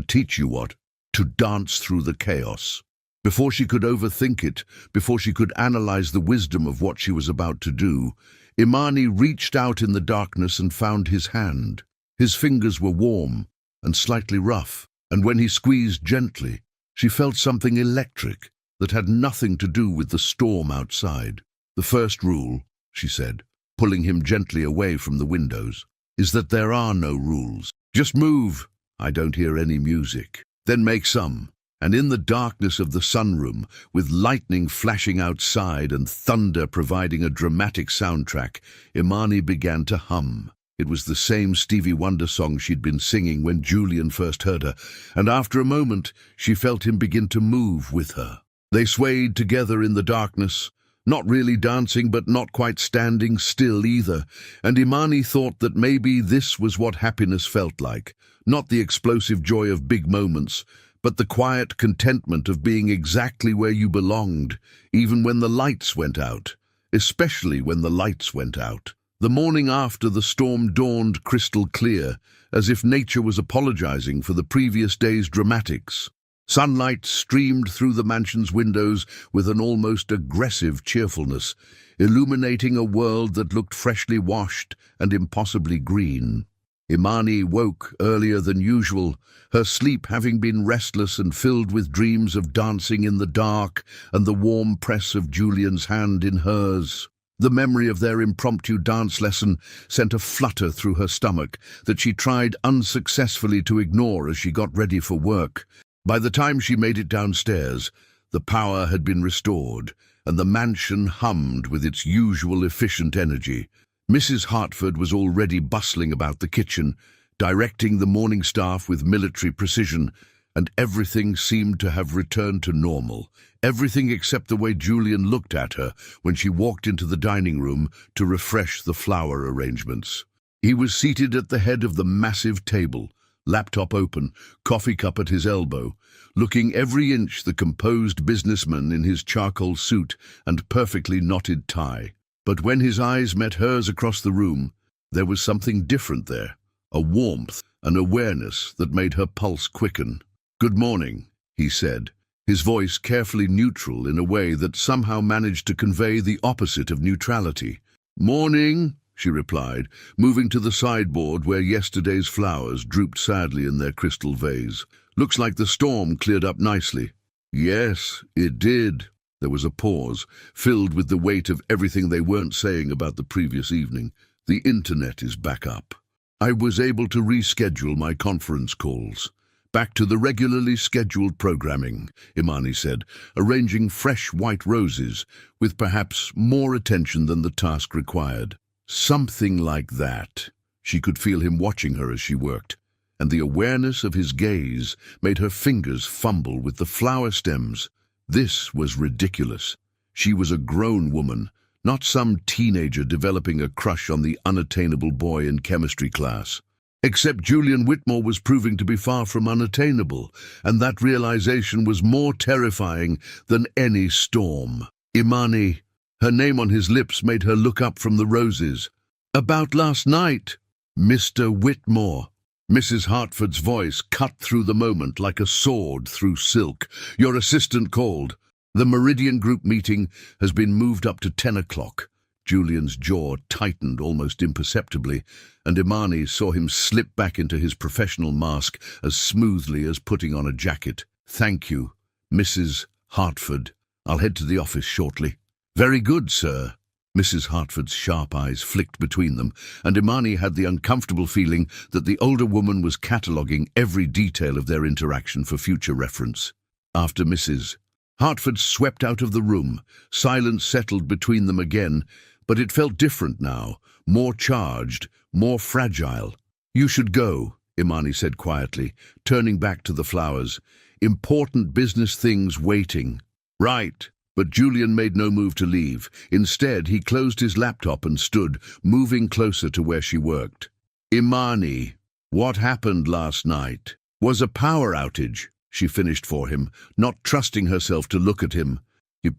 "Teach you what?" "To dance through the chaos." Before she could overthink it, before she could analyze the wisdom of what she was about to do, Imani reached out in the darkness and found his hand. His fingers were warm and slightly rough, and when he squeezed gently, she felt something electric that had nothing to do with the storm outside. "The first rule," she said, pulling him gently away from the windows, "is that there are no rules. Just move." "I don't hear any music." "Then make some." And in the darkness of the sunroom, with lightning flashing outside and thunder providing a dramatic soundtrack, Imani began to hum. It was the same Stevie Wonder song she'd been singing when Julian first heard her, and after a moment she felt him begin to move with her. They swayed together in the darkness, not really dancing but not quite standing still either, and Imani thought that maybe this was what happiness felt like, not the explosive joy of big moments, but the quiet contentment of being exactly where you belonged, even when the lights went out, especially when the lights went out. The morning after the storm dawned crystal clear, as if nature was apologizing for the previous day's dramatics. Sunlight streamed through the mansion's windows with an almost aggressive cheerfulness, illuminating a world that looked freshly washed and impossibly green. Imani woke earlier than usual, her sleep having been restless and filled with dreams of dancing in the dark and the warm press of Julian's hand in hers. The memory of their impromptu dance lesson sent a flutter through her stomach that she tried unsuccessfully to ignore as she got ready for work. By the time she made it downstairs, the power had been restored, and the mansion hummed with its usual efficient energy. Mrs. Hartford was already bustling about the kitchen, directing the morning staff with military precision, and everything seemed to have returned to normal. Everything except the way Julian looked at her when she walked into the dining room to refresh the flower arrangements. He was seated at the head of the massive table, laptop open, coffee cup at his elbow, looking every inch the composed businessman in his charcoal suit and perfectly knotted tie. But when his eyes met hers across the room, there was something different there, a warmth, an awareness that made her pulse quicken. "Good morning," he said, his voice carefully neutral in a way that somehow managed to convey the opposite of neutrality. "Morning," she replied, moving to the sideboard where yesterday's flowers drooped sadly in their crystal vase. "Looks like the storm cleared up nicely." "Yes, it did." There was a pause, filled with the weight of everything they weren't saying about the previous evening. "The internet is back up. I was able to reschedule my conference calls. Back to the regularly scheduled programming," Imani said, arranging fresh white roses with perhaps more attention than the task required. Something like that. She could feel him watching her as she worked, and the awareness of his gaze made her fingers fumble with the flower stems. This was ridiculous. She was a grown woman, not some teenager developing a crush on the unattainable boy in chemistry class. Except Julian Whitmore was proving to be far from unattainable, and that realization was more terrifying than any storm. "Imani," Her name on his lips made her look up from the roses. "About last night, Mr. Whitmore." Mrs. Hartford's voice cut through the moment like a sword through silk. "Your assistant called. The Meridian Group meeting has been moved up to 10 o'clock. Julian's jaw tightened almost imperceptibly, and Imani saw him slip back into his professional mask as smoothly as putting on a jacket. "Thank you, Mrs. Hartford. I'll head to the office shortly." "Very good, sir." Mrs. Hartford's sharp eyes flicked between them, and Imani had the uncomfortable feeling that the older woman was cataloguing every detail of their interaction for future reference. After Mrs. Hartford swept out of the room, silence settled between them again, but it felt different now, more charged, more fragile. "You should go," Imani said quietly, turning back to the flowers. "Important business things waiting." "Right." But Julian made no move to leave. Instead, he closed his laptop and stood, moving closer to where she worked. "Imani, what happened last night?" "Was a power outage," she finished for him, not trusting herself to look at him.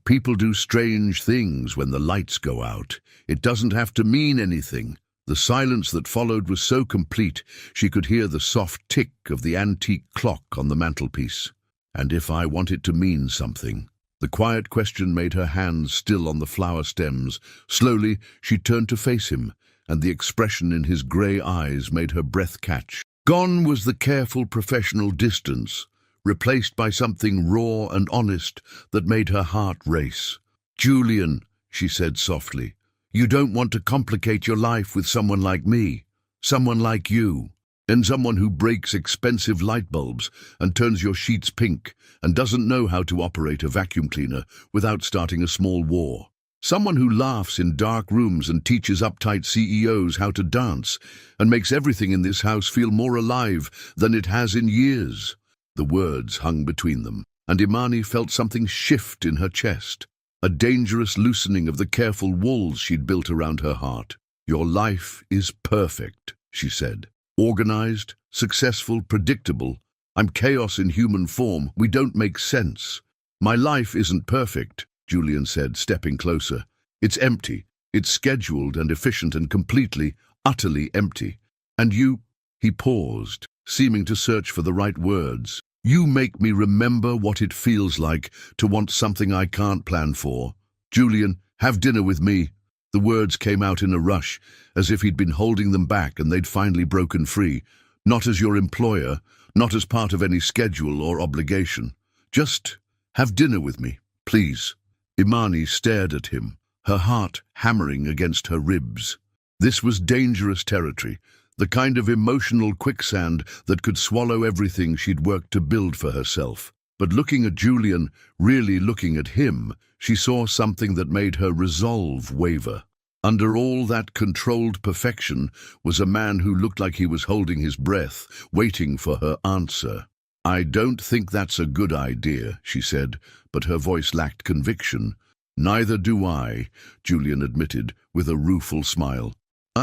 "People do strange things when the lights go out. It doesn't have to mean anything." The silence that followed was so complete, she could hear the soft tick of the antique clock on the mantelpiece. "And if I want it to mean something?" The quiet question made her hands still on the flower stems. Slowly, she turned to face him, and the expression in his grey eyes made her breath catch. Gone was the careful professional distance, replaced by something raw and honest that made her heart race. "Julian," she said softly, "you don't want to complicate your life with someone like me, someone like you. And someone who breaks expensive light bulbs and turns your sheets pink and doesn't know how to operate a vacuum cleaner without starting a small war. Someone who laughs in dark rooms and teaches uptight CEOs how to dance and makes everything in this house feel more alive than it has in years." The words hung between them, and Imani felt something shift in her chest, a dangerous loosening of the careful walls she'd built around her heart. "Your life is perfect," she said. "Organized, successful, predictable. I'm chaos in human form. We don't make sense." "My life isn't perfect," Julian said, stepping closer. "It's empty. It's scheduled and efficient and completely, utterly empty. And you—" He paused, seeming to search for the right words. "You make me remember what it feels like to want something I can't plan for. Julian, have dinner with me." The words came out in a rush, as if he'd been holding them back and they'd finally broken free. "Not as your employer, not as part of any schedule or obligation. Just have dinner with me, please." Imani stared at him, her heart hammering against her ribs. This was dangerous territory, the kind of emotional quicksand that could swallow everything she'd worked to build for herself. But looking at Julian, really looking at him, she saw something that made her resolve waver. Under all that controlled perfection was a man who looked like he was holding his breath, waiting for her answer. "I don't think that's a good idea," she said, but her voice lacked conviction. "Neither do I," Julian admitted, with a rueful smile.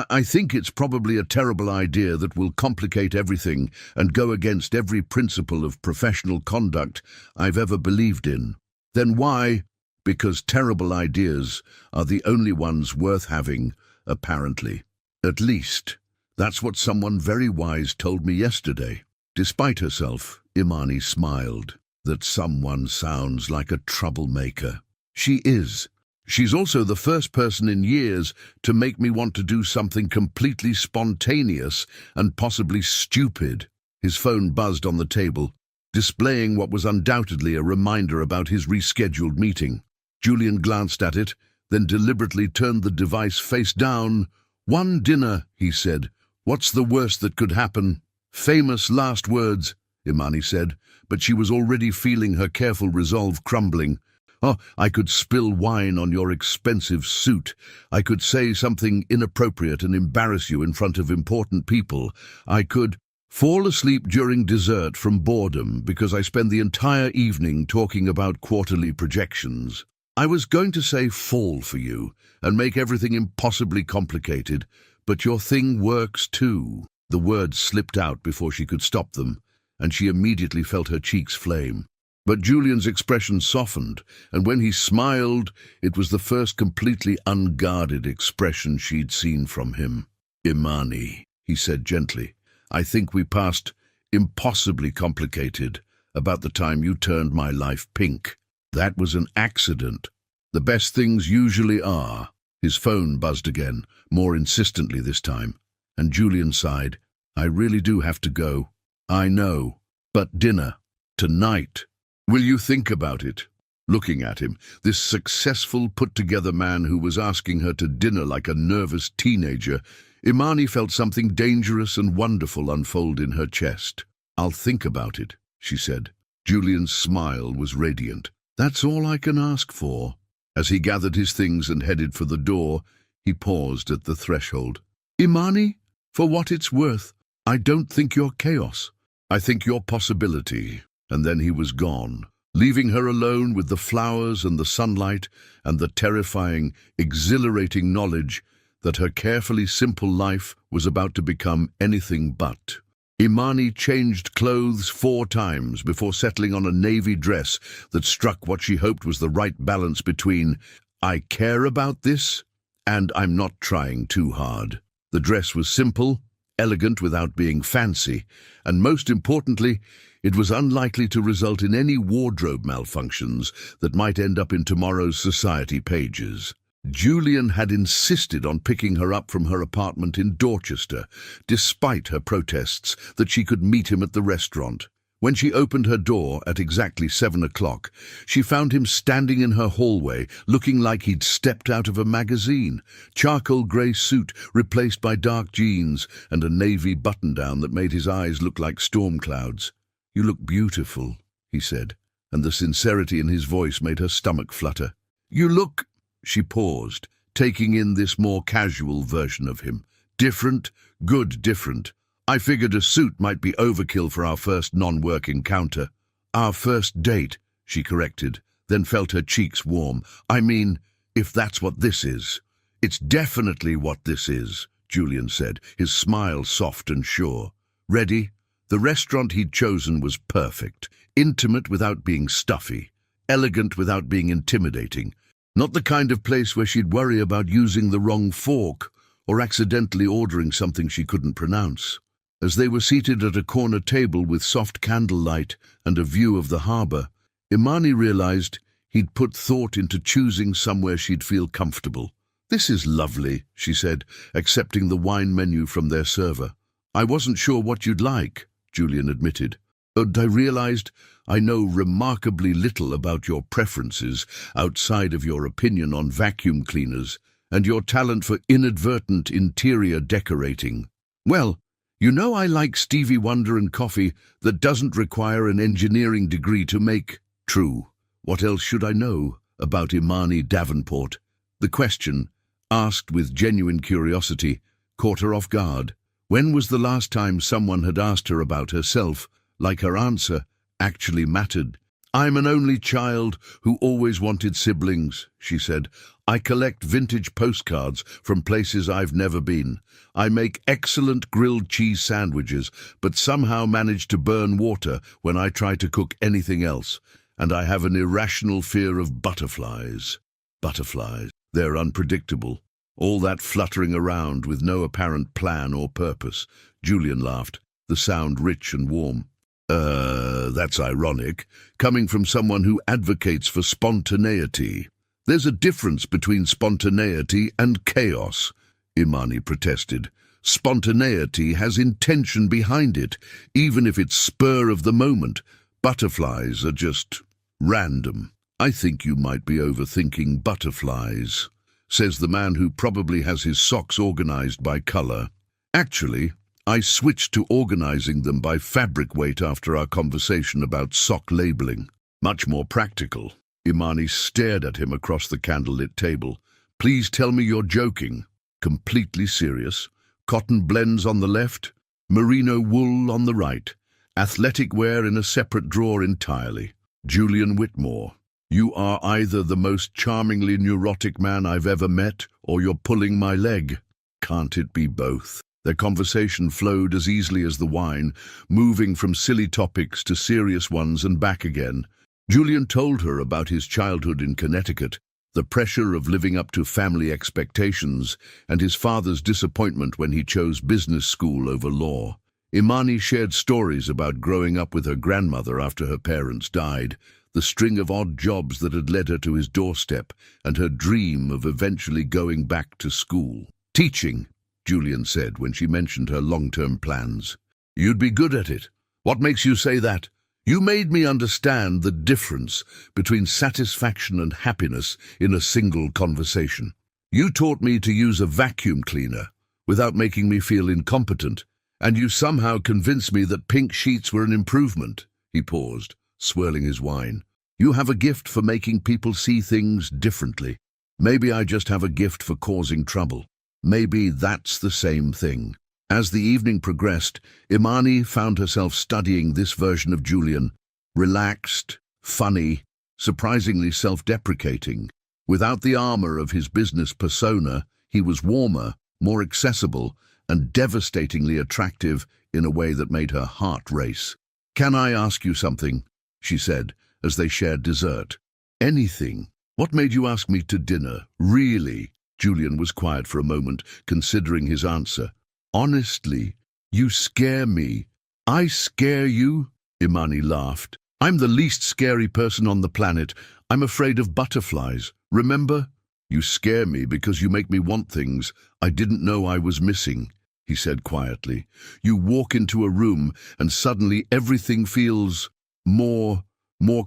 I think it's probably a terrible idea that will complicate everything and go against every principle of professional conduct I've ever believed in." "Then why?" "Because terrible ideas are the only ones worth having, apparently. At least, that's what someone very wise told me yesterday." Despite herself, Imani smiled. "That someone sounds like a troublemaker." "She is. She's also the first person in years to make me want to do something completely spontaneous and possibly stupid." His phone buzzed on the table, displaying what was undoubtedly a reminder about his rescheduled meeting. Julian glanced at it, then deliberately turned the device face down. "One dinner," he said. "What's the worst that could happen?" "Famous last words," Imani said, but she was already feeling her careful resolve crumbling. "Oh, I could spill wine on your expensive suit. I could say something inappropriate and embarrass you in front of important people. I could fall asleep during dessert from boredom because I spend the entire evening talking about quarterly projections. I was going to say fall for you and make everything impossibly complicated, but your thing works too." The words slipped out before she could stop them, and she immediately felt her cheeks flame. But Julian's expression softened, and when he smiled, it was the first completely unguarded expression she'd seen from him. "Imani," he said gently, "I think we passed impossibly complicated about the time you turned my life pink. That was an accident. The best things usually are." His phone buzzed again, more insistently this time, and Julian sighed. "I really do have to go." "I know, but dinner. Tonight. Will you think about it?" Looking at him, this successful, put-together man who was asking her to dinner like a nervous teenager, Imani felt something dangerous and wonderful unfold in her chest. "I'll think about it," she said. Julian's smile was radiant. "That's all I can ask for." As he gathered his things and headed for the door, he paused at the threshold. "Imani, for what it's worth, I don't think you're chaos. I think you're possibility." And then he was gone, leaving her alone with the flowers and the sunlight and the terrifying, exhilarating knowledge that her carefully simple life was about to become anything but. Imani changed clothes 4 times before settling on a navy dress that struck what she hoped was the right balance between "I care about this" and "I'm not trying too hard." The dress was simple, elegant without being fancy, and most importantly, it was unlikely to result in any wardrobe malfunctions that might end up in tomorrow's society pages. Julian had insisted on picking her up from her apartment in Dorchester, despite her protests that she could meet him at the restaurant. When she opened her door at exactly 7 o'clock, she found him standing in her hallway, looking like he'd stepped out of a magazine. Charcoal grey suit replaced by dark jeans and a navy button-down that made his eyes look like storm clouds. "You look beautiful," he said, and the sincerity in his voice made her stomach flutter. "You look—" She paused, taking in this more casual version of him. "Different, good different. I figured a suit might be overkill for our first non-work encounter." "Our first date," she corrected, then felt her cheeks warm. "I mean, if that's what this is." "It's definitely what this is," Julian said, his smile soft and sure. "Ready?" The restaurant he'd chosen was perfect, intimate without being stuffy, elegant without being intimidating. Not the kind of place where she'd worry about using the wrong fork or accidentally ordering something she couldn't pronounce. As they were seated at a corner table with soft candlelight and a view of the harbour, Imani realized he'd put thought into choosing somewhere she'd feel comfortable. "This is lovely," she said, accepting the wine menu from their server. "I wasn't sure what you'd like," Julian admitted. "And I realized I know remarkably little about your preferences outside of your opinion on vacuum cleaners and your talent for inadvertent interior decorating. Well, you know I like Stevie Wonder and coffee that doesn't require an engineering degree to make." "True. What else should I know about Imani Davenport?" The question, asked with genuine curiosity, caught her off guard. When was the last time someone had asked her about herself, like her answer actually mattered? "I'm an only child who always wanted siblings," she said. "I collect vintage postcards from places I've never been. I make excellent grilled cheese sandwiches, but somehow manage to burn water when I try to cook anything else. And I have an irrational fear of butterflies." Butterflies. They're unpredictable. All that fluttering around with no apparent plan or purpose. Julian laughed, the sound rich and warm. That's ironic, coming from someone who advocates for spontaneity." "There's a difference between spontaneity and chaos," Imani protested. "Spontaneity has intention behind it, even if it's spur of the moment. Butterflies are just random." "I think you might be overthinking butterflies," says the man who probably has his socks organized by color. "Actually, I switched to organizing them by fabric weight after our conversation about sock labeling. Much more practical." Imani stared at him across the candlelit table. "Please tell me you're joking." "Completely serious. Cotton blends on the left, merino wool on the right. Athletic wear in a separate drawer entirely. Julian Whitmore. You are either the most charmingly neurotic man I've ever met, or you're pulling my leg. Can't it be both?" Their conversation flowed as easily as the wine, moving from silly topics to serious ones and back again. Julian told her about his childhood in Connecticut, the pressure of living up to family expectations, and his father's disappointment when he chose business school over law. Imani shared stories about growing up with her grandmother after her parents died, the string of odd jobs that had led her to his doorstep, and her dream of eventually going back to school. "Teaching," Julian said when she mentioned her long-term plans. "You'd be good at it. What makes you say that? You made me understand the difference between satisfaction and happiness in a single conversation. You taught me to use a vacuum cleaner without making me feel incompetent, and you somehow convinced me that pink sheets were an improvement." He paused, swirling his wine. "You have a gift for making people see things differently. Maybe I just have a gift for causing trouble. Maybe that's the same thing." As the evening progressed, Imani found herself studying this version of Julian, relaxed, funny, surprisingly self-deprecating. Without the armor of his business persona, he was warmer, more accessible, and devastatingly attractive in a way that made her heart race. "Can I ask you something?" she said, as they shared dessert. "Anything. What made you ask me to dinner? Really?" Julian was quiet for a moment, considering his answer. "Honestly, you scare me." "I scare you?" Imani laughed. "I'm the least scary person on the planet. I'm afraid of butterflies. Remember? You scare me because you make me want things I didn't know I was missing," he said quietly. "You walk into a room and suddenly everything feels more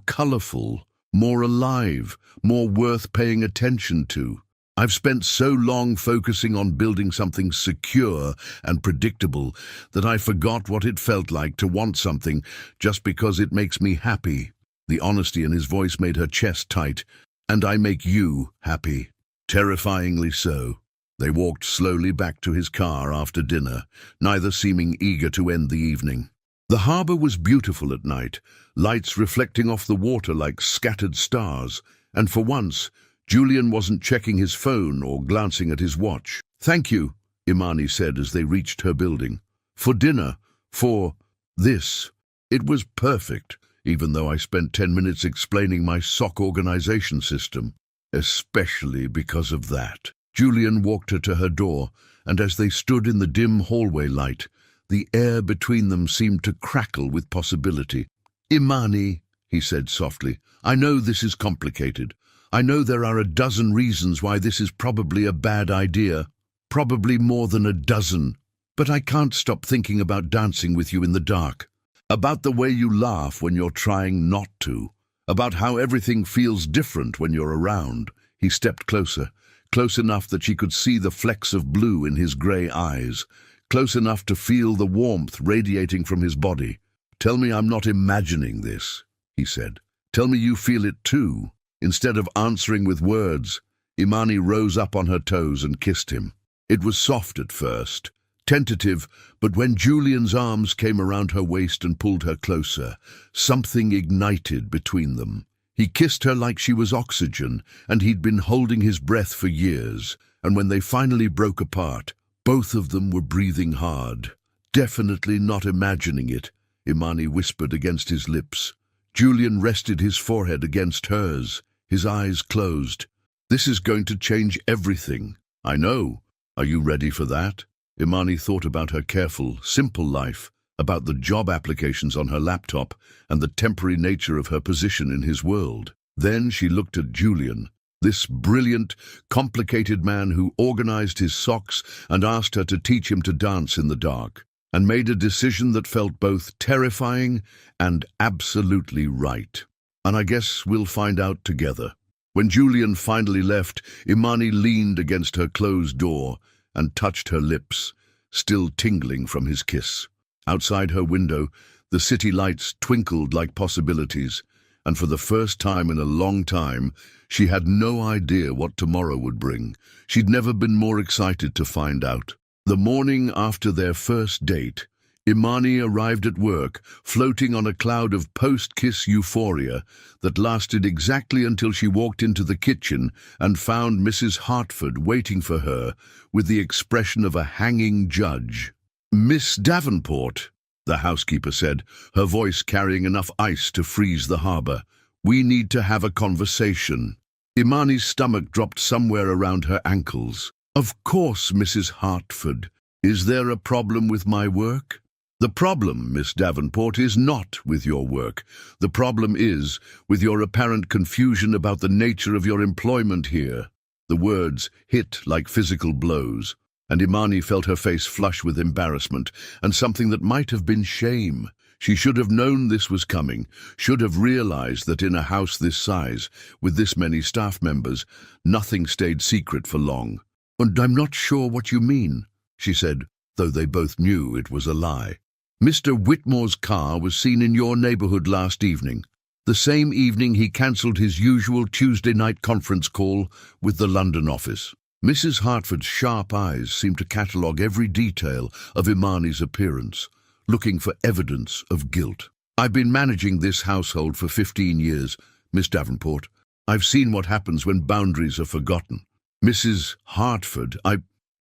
colorful, more alive, more worth paying attention to. I've spent so long focusing on building something secure and predictable that I forgot what it felt like to want something just because it makes me happy." The honesty in his voice made her chest tight. "And I make you happy." Terrifyingly so. They walked slowly back to his car after dinner, neither seeming eager to end the evening. The harbor was beautiful at night, lights reflecting off the water like scattered stars, and for once, Julian wasn't checking his phone or glancing at his watch. "Thank you," Imani said as they reached her building. "For dinner, for this. It was perfect, even though I spent 10 minutes explaining my sock organization system. Especially because of that." Julian walked her to her door, and as they stood in the dim hallway light, the air between them seemed to crackle with possibility. "Imani," he said softly, "I know this is complicated. I know there are a dozen reasons why this is probably a bad idea, probably more than a dozen, but I can't stop thinking about dancing with you in the dark, about the way you laugh when you're trying not to, about how everything feels different when you're around." He stepped closer, close enough that she could see the flecks of blue in his grey eyes, close enough to feel the warmth radiating from his body. "Tell me I'm not imagining this," he said. "Tell me you feel it too." Instead of answering with words, Imani rose up on her toes and kissed him. It was soft at first, tentative, but when Julian's arms came around her waist and pulled her closer, something ignited between them. He kissed her like she was oxygen, and he'd been holding his breath for years, and when they finally broke apart, both of them were breathing hard. "Definitely not imagining it," Imani whispered against his lips. Julian rested his forehead against hers, his eyes closed. "This is going to change everything." "I know. Are you ready for that?" Imani thought about her careful, simple life, about the job applications on her laptop and the temporary nature of her position in his world. Then she looked at Julian, this brilliant, complicated man who organized his socks and asked her to teach him to dance in the dark, and made a decision that felt both terrifying and absolutely right. "And I guess we'll find out together." When Julian finally left, Imani leaned against her closed door and touched her lips, still tingling from his kiss. Outside her window, the city lights twinkled like possibilities, and for the first time in a long time, she had no idea what tomorrow would bring. She'd never been more excited to find out. The morning after their first date, Imani arrived at work, floating on a cloud of post-kiss euphoria that lasted exactly until she walked into the kitchen and found Mrs. Hartford waiting for her with the expression of a hanging judge. "Miss Davenport," the housekeeper said, her voice carrying enough ice to freeze the harbor. We need to have a conversation." Imani's stomach dropped somewhere around her ankles. "Of course, Mrs. Hartford. Is there a problem with my work?" "The problem, Miss Davenport, is not with your work. The problem is with your apparent confusion about the nature of your employment here." The words hit like physical blows, and Imani felt her face flush with embarrassment and something that might have been shame. She should have known this was coming, should have realized that in a house this size, with this many staff members, nothing stayed secret for long. "And I'm not sure what you mean," she said, though they both knew it was a lie. "Mr. Whitmore's car was seen in your neighborhood last evening, the same evening he cancelled his usual Tuesday night conference call with the London office." Mrs. Hartford's sharp eyes seemed to catalogue every detail of Imani's appearance, looking for evidence of guilt. "I've been managing this household for 15 years, Miss Davenport. I've seen what happens when boundaries are forgotten." "Mrs. Hartford,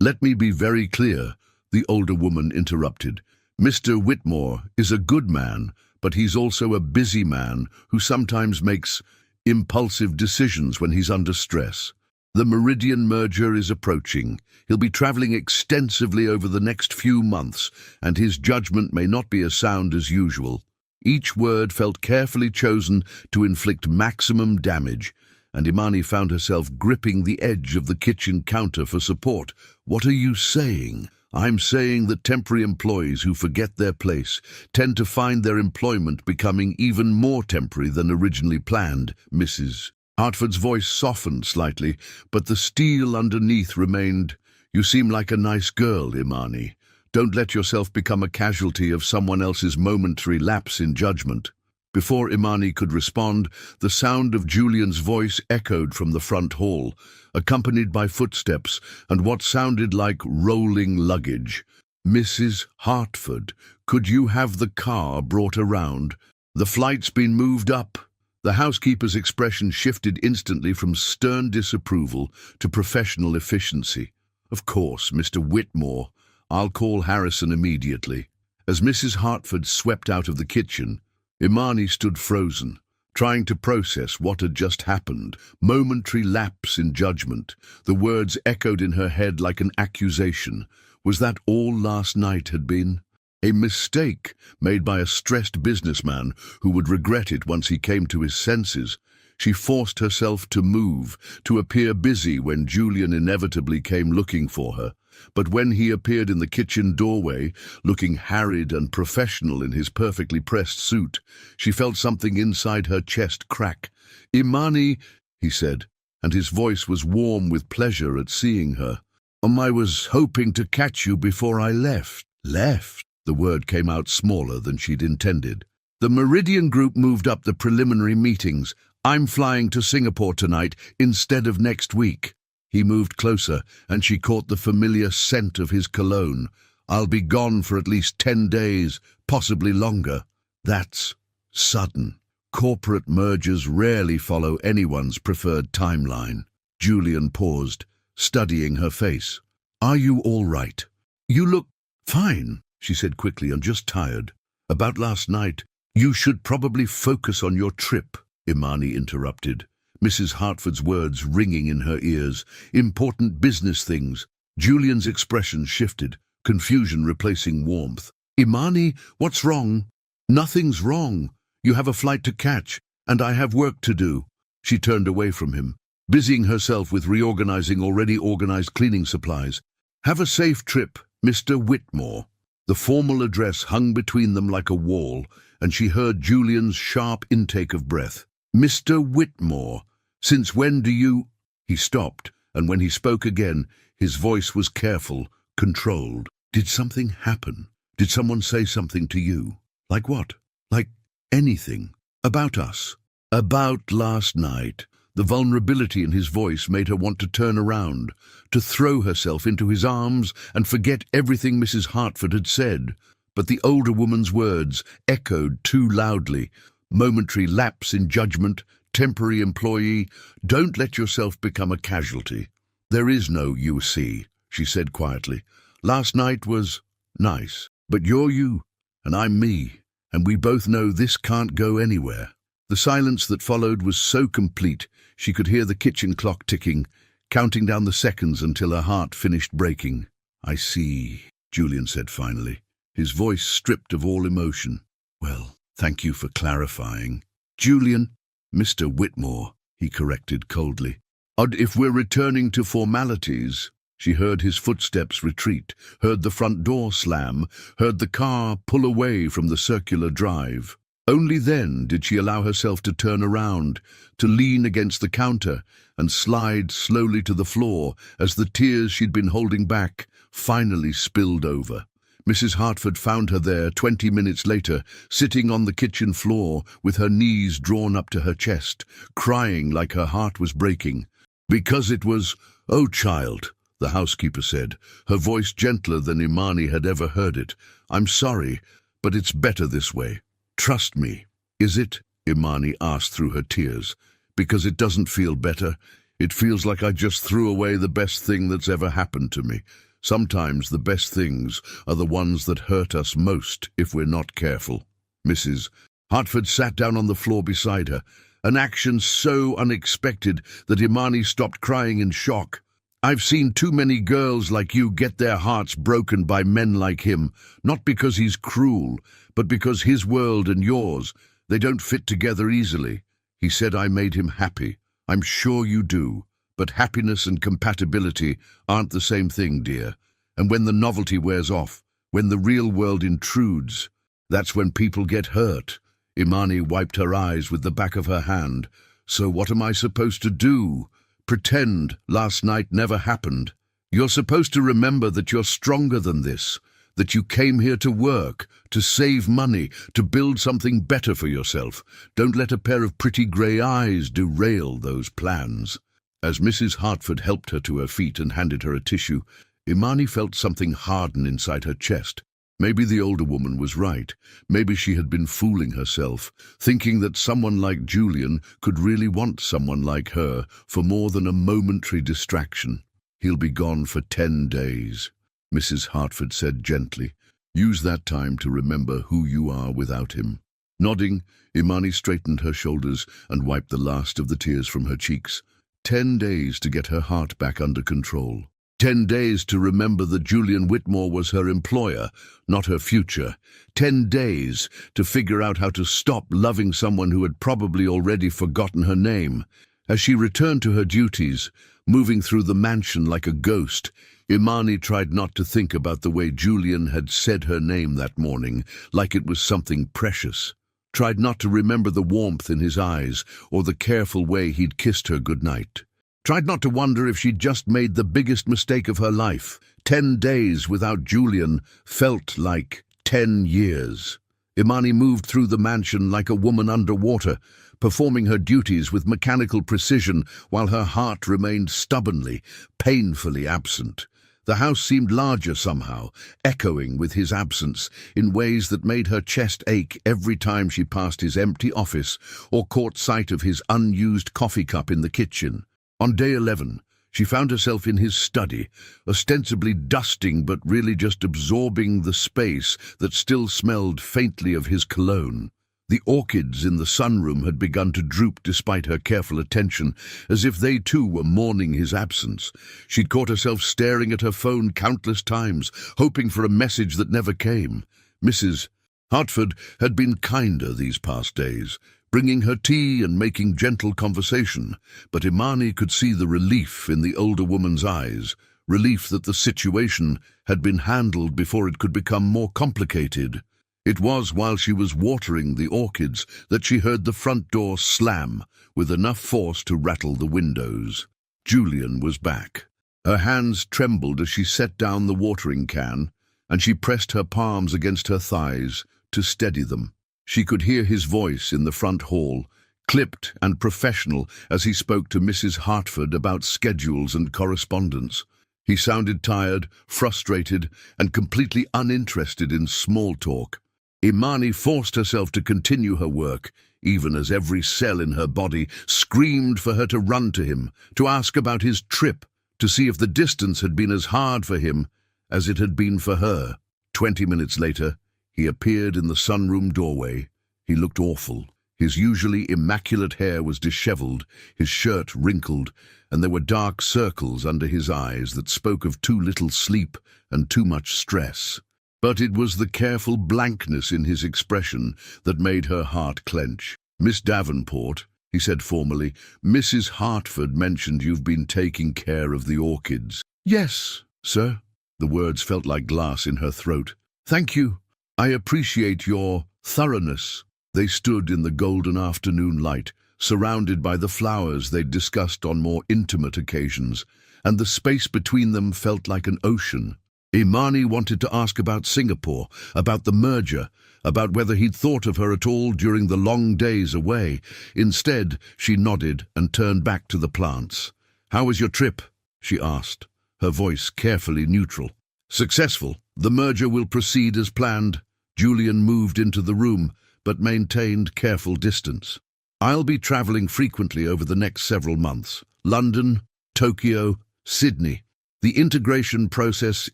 Let me be very clear," the older woman interrupted. "Mr. Whitmore is a good man, but he's also a busy man who sometimes makes impulsive decisions when he's under stress. The Meridian merger is approaching. He'll be traveling extensively over the next few months, and his judgment may not be as sound as usual." Each word felt carefully chosen to inflict maximum damage, and Imani found herself gripping the edge of the kitchen counter for support. "What are you saying?" "I'm saying that temporary employees who forget their place tend to find their employment becoming even more temporary than originally planned, Mrs. Hartford's voice softened slightly, but the steel underneath remained. "You seem like a nice girl, Imani. Don't let yourself become a casualty of someone else's momentary lapse in judgment." Before Imani could respond, the sound of Julian's voice echoed from the front hall, accompanied by footsteps and what sounded like rolling luggage. "Mrs. Hartford, could you have the car brought around? The flight's been moved up." The housekeeper's expression shifted instantly from stern disapproval to professional efficiency. "Of course, Mr. Whitmore. I'll call Harrison immediately." As Mrs. Hartford swept out of the kitchen, Imani stood frozen, trying to process what had just happened. Momentary lapse in judgment. The words echoed in her head like an accusation. Was that all last night had been? A mistake made by a stressed businessman who would regret it once he came to his senses. She forced herself to move, to appear busy when Julian inevitably came looking for her. But when he appeared in the kitchen doorway, looking harried and professional in his perfectly pressed suit, she felt something inside her chest crack. "Imani," he said, and his voice was warm with pleasure at seeing her. "I was hoping to catch you before I left." "Left?" The word came out smaller than she'd intended. "The Meridian Group moved up the preliminary meetings. I'm flying to Singapore tonight instead of next week." He moved closer, and she caught the familiar scent of his cologne. "I'll be gone for at least 10 days, possibly longer." "That's sudden. Corporate mergers rarely follow anyone's preferred timeline." Julian paused, studying her face. "Are you all right?" "You look fine," she said quickly. "I'm just tired." "About last night, you should probably focus on your trip," Imani interrupted, Mrs. Hartford's words ringing in her ears. "Important business things." Julian's expression shifted, confusion replacing warmth. "Imani, what's wrong?" "Nothing's wrong. You have a flight to catch, and I have work to do." She turned away from him, busying herself with reorganizing already organized cleaning supplies. "Have a safe trip, Mr. Whitmore." The formal address hung between them like a wall, and she heard Julian's sharp intake of breath. "Mr. Whitmore, since when do you—" He stopped, and when he spoke again, his voice was careful, controlled. "Did something happen? Did someone say something to you?" "Like what?" "Like anything. About us." "About last night." The vulnerability in his voice made her want to turn around, to throw herself into his arms and forget everything Mrs. Hartford had said. But the older woman's words echoed too loudly. Momentary lapse in judgment, temporary employee. "Don't let yourself become a casualty." "There is no you see," she said quietly. "Last night was nice, but you're you, and I'm me, and we both know this can't go anywhere." The silence that followed was so complete she could hear the kitchen clock ticking, counting down the seconds until her heart finished breaking. "I see," Julian said finally, his voice stripped of all emotion. "Well, thank you for clarifying." "Julian, Mr. Whitmore," he corrected coldly. "Odd if we're returning to formalities." She heard his footsteps retreat, heard the front door slam, heard the car pull away from the circular drive. Only then did she allow herself to turn around, to lean against the counter and slide slowly to the floor as the tears she'd been holding back finally spilled over. Mrs. Hartford found her there 20 minutes later, sitting on the kitchen floor with her knees drawn up to her chest, crying like her heart was breaking. "Because it was, oh child," the housekeeper said, her voice gentler than Imani had ever heard it. "I'm sorry, but it's better this way. Trust me." "Is it?" Imani asked through her tears. "Because it doesn't feel better. It feels like I just threw away the best thing that's ever happened to me. Sometimes the best things are the ones that hurt us most if we're not careful." Mrs. Hartford sat down on the floor beside her, an action so unexpected that Imani stopped crying in shock. "I've seen too many girls like you get their hearts broken by men like him, not because he's cruel, but because his world and yours, they don't fit together easily. He said I made him happy. I'm sure you do. But happiness and compatibility aren't the same thing, dear. And when the novelty wears off, when the real world intrudes, that's when people get hurt." Imani wiped her eyes with the back of her hand. "So what am I supposed to do? Pretend last night never happened? You're supposed to remember that you're stronger than this, that you came here to work, to save money, to build something better for yourself. Don't let a pair of pretty grey eyes derail those plans." As Mrs. Hartford helped her to her feet and handed her a tissue, Imani felt something harden inside her chest. Maybe the older woman was right. Maybe she had been fooling herself, thinking that someone like Julian could really want someone like her for more than a momentary distraction. "He'll be gone for 10 days, Mrs. Hartford said gently. "Use that time to remember who you are without him." Nodding, Imani straightened her shoulders and wiped the last of the tears from her cheeks. 10 days to get her heart back under control. 10 days to remember that Julian Whitmore was her employer, not her future. 10 days to figure out how to stop loving someone who had probably already forgotten her name. As she returned to her duties, moving through the mansion like a ghost, Imani tried not to think about the way Julian had said her name that morning, like it was something precious. Tried not to remember the warmth in his eyes or the careful way he'd kissed her goodnight. Tried not to wonder if she'd just made the biggest mistake of her life. 10 days without Julian felt like 10 years. Imani moved through the mansion like a woman underwater, performing her duties with mechanical precision while her heart remained stubbornly, painfully absent. The house seemed larger somehow, echoing with his absence in ways that made her chest ache every time she passed his empty office or caught sight of his unused coffee cup in the kitchen. On day 11, she found herself in his study, ostensibly dusting but really just absorbing the space that still smelled faintly of his cologne. The orchids in the sunroom had begun to droop despite her careful attention, as if they too were mourning his absence. She'd caught herself staring at her phone countless times, hoping for a message that never came. Mrs. Hartford had been kinder these past days, bringing her tea and making gentle conversation, but Imani could see the relief in the older woman's eyes, relief that the situation had been handled before it could become more complicated. It was while she was watering the orchids that she heard the front door slam with enough force to rattle the windows. Julian was back. Her hands trembled as she set down the watering can, and she pressed her palms against her thighs to steady them. She could hear his voice in the front hall, clipped and professional as he spoke to Mrs. Hartford about schedules and correspondence. He sounded tired, frustrated, and completely uninterested in small talk. Imani forced herself to continue her work, even as every cell in her body screamed for her to run to him, to ask about his trip, to see if the distance had been as hard for him as it had been for her. 20 minutes later, he appeared in the sunroom doorway. He looked awful. His usually immaculate hair was disheveled, his shirt wrinkled, and there were dark circles under his eyes that spoke of too little sleep and too much stress. But it was the careful blankness in his expression that made her heart clench. "Miss Davenport," he said formally, "Mrs. Hartford mentioned you've been taking care of the orchids." "Yes, sir." The words felt like glass in her throat. "Thank you. I appreciate your thoroughness." They stood in the golden afternoon light, surrounded by the flowers they'd discussed on more intimate occasions, and the space between them felt like an ocean. Imani wanted to ask about Singapore, about the merger, about whether he'd thought of her at all during the long days away. Instead, she nodded and turned back to the plants. "How was your trip?" she asked, her voice carefully neutral. "Successful. The merger will proceed as planned." Julian moved into the room, but maintained careful distance. "I'll be traveling frequently over the next several months. London, Tokyo, Sydney. The integration process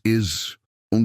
is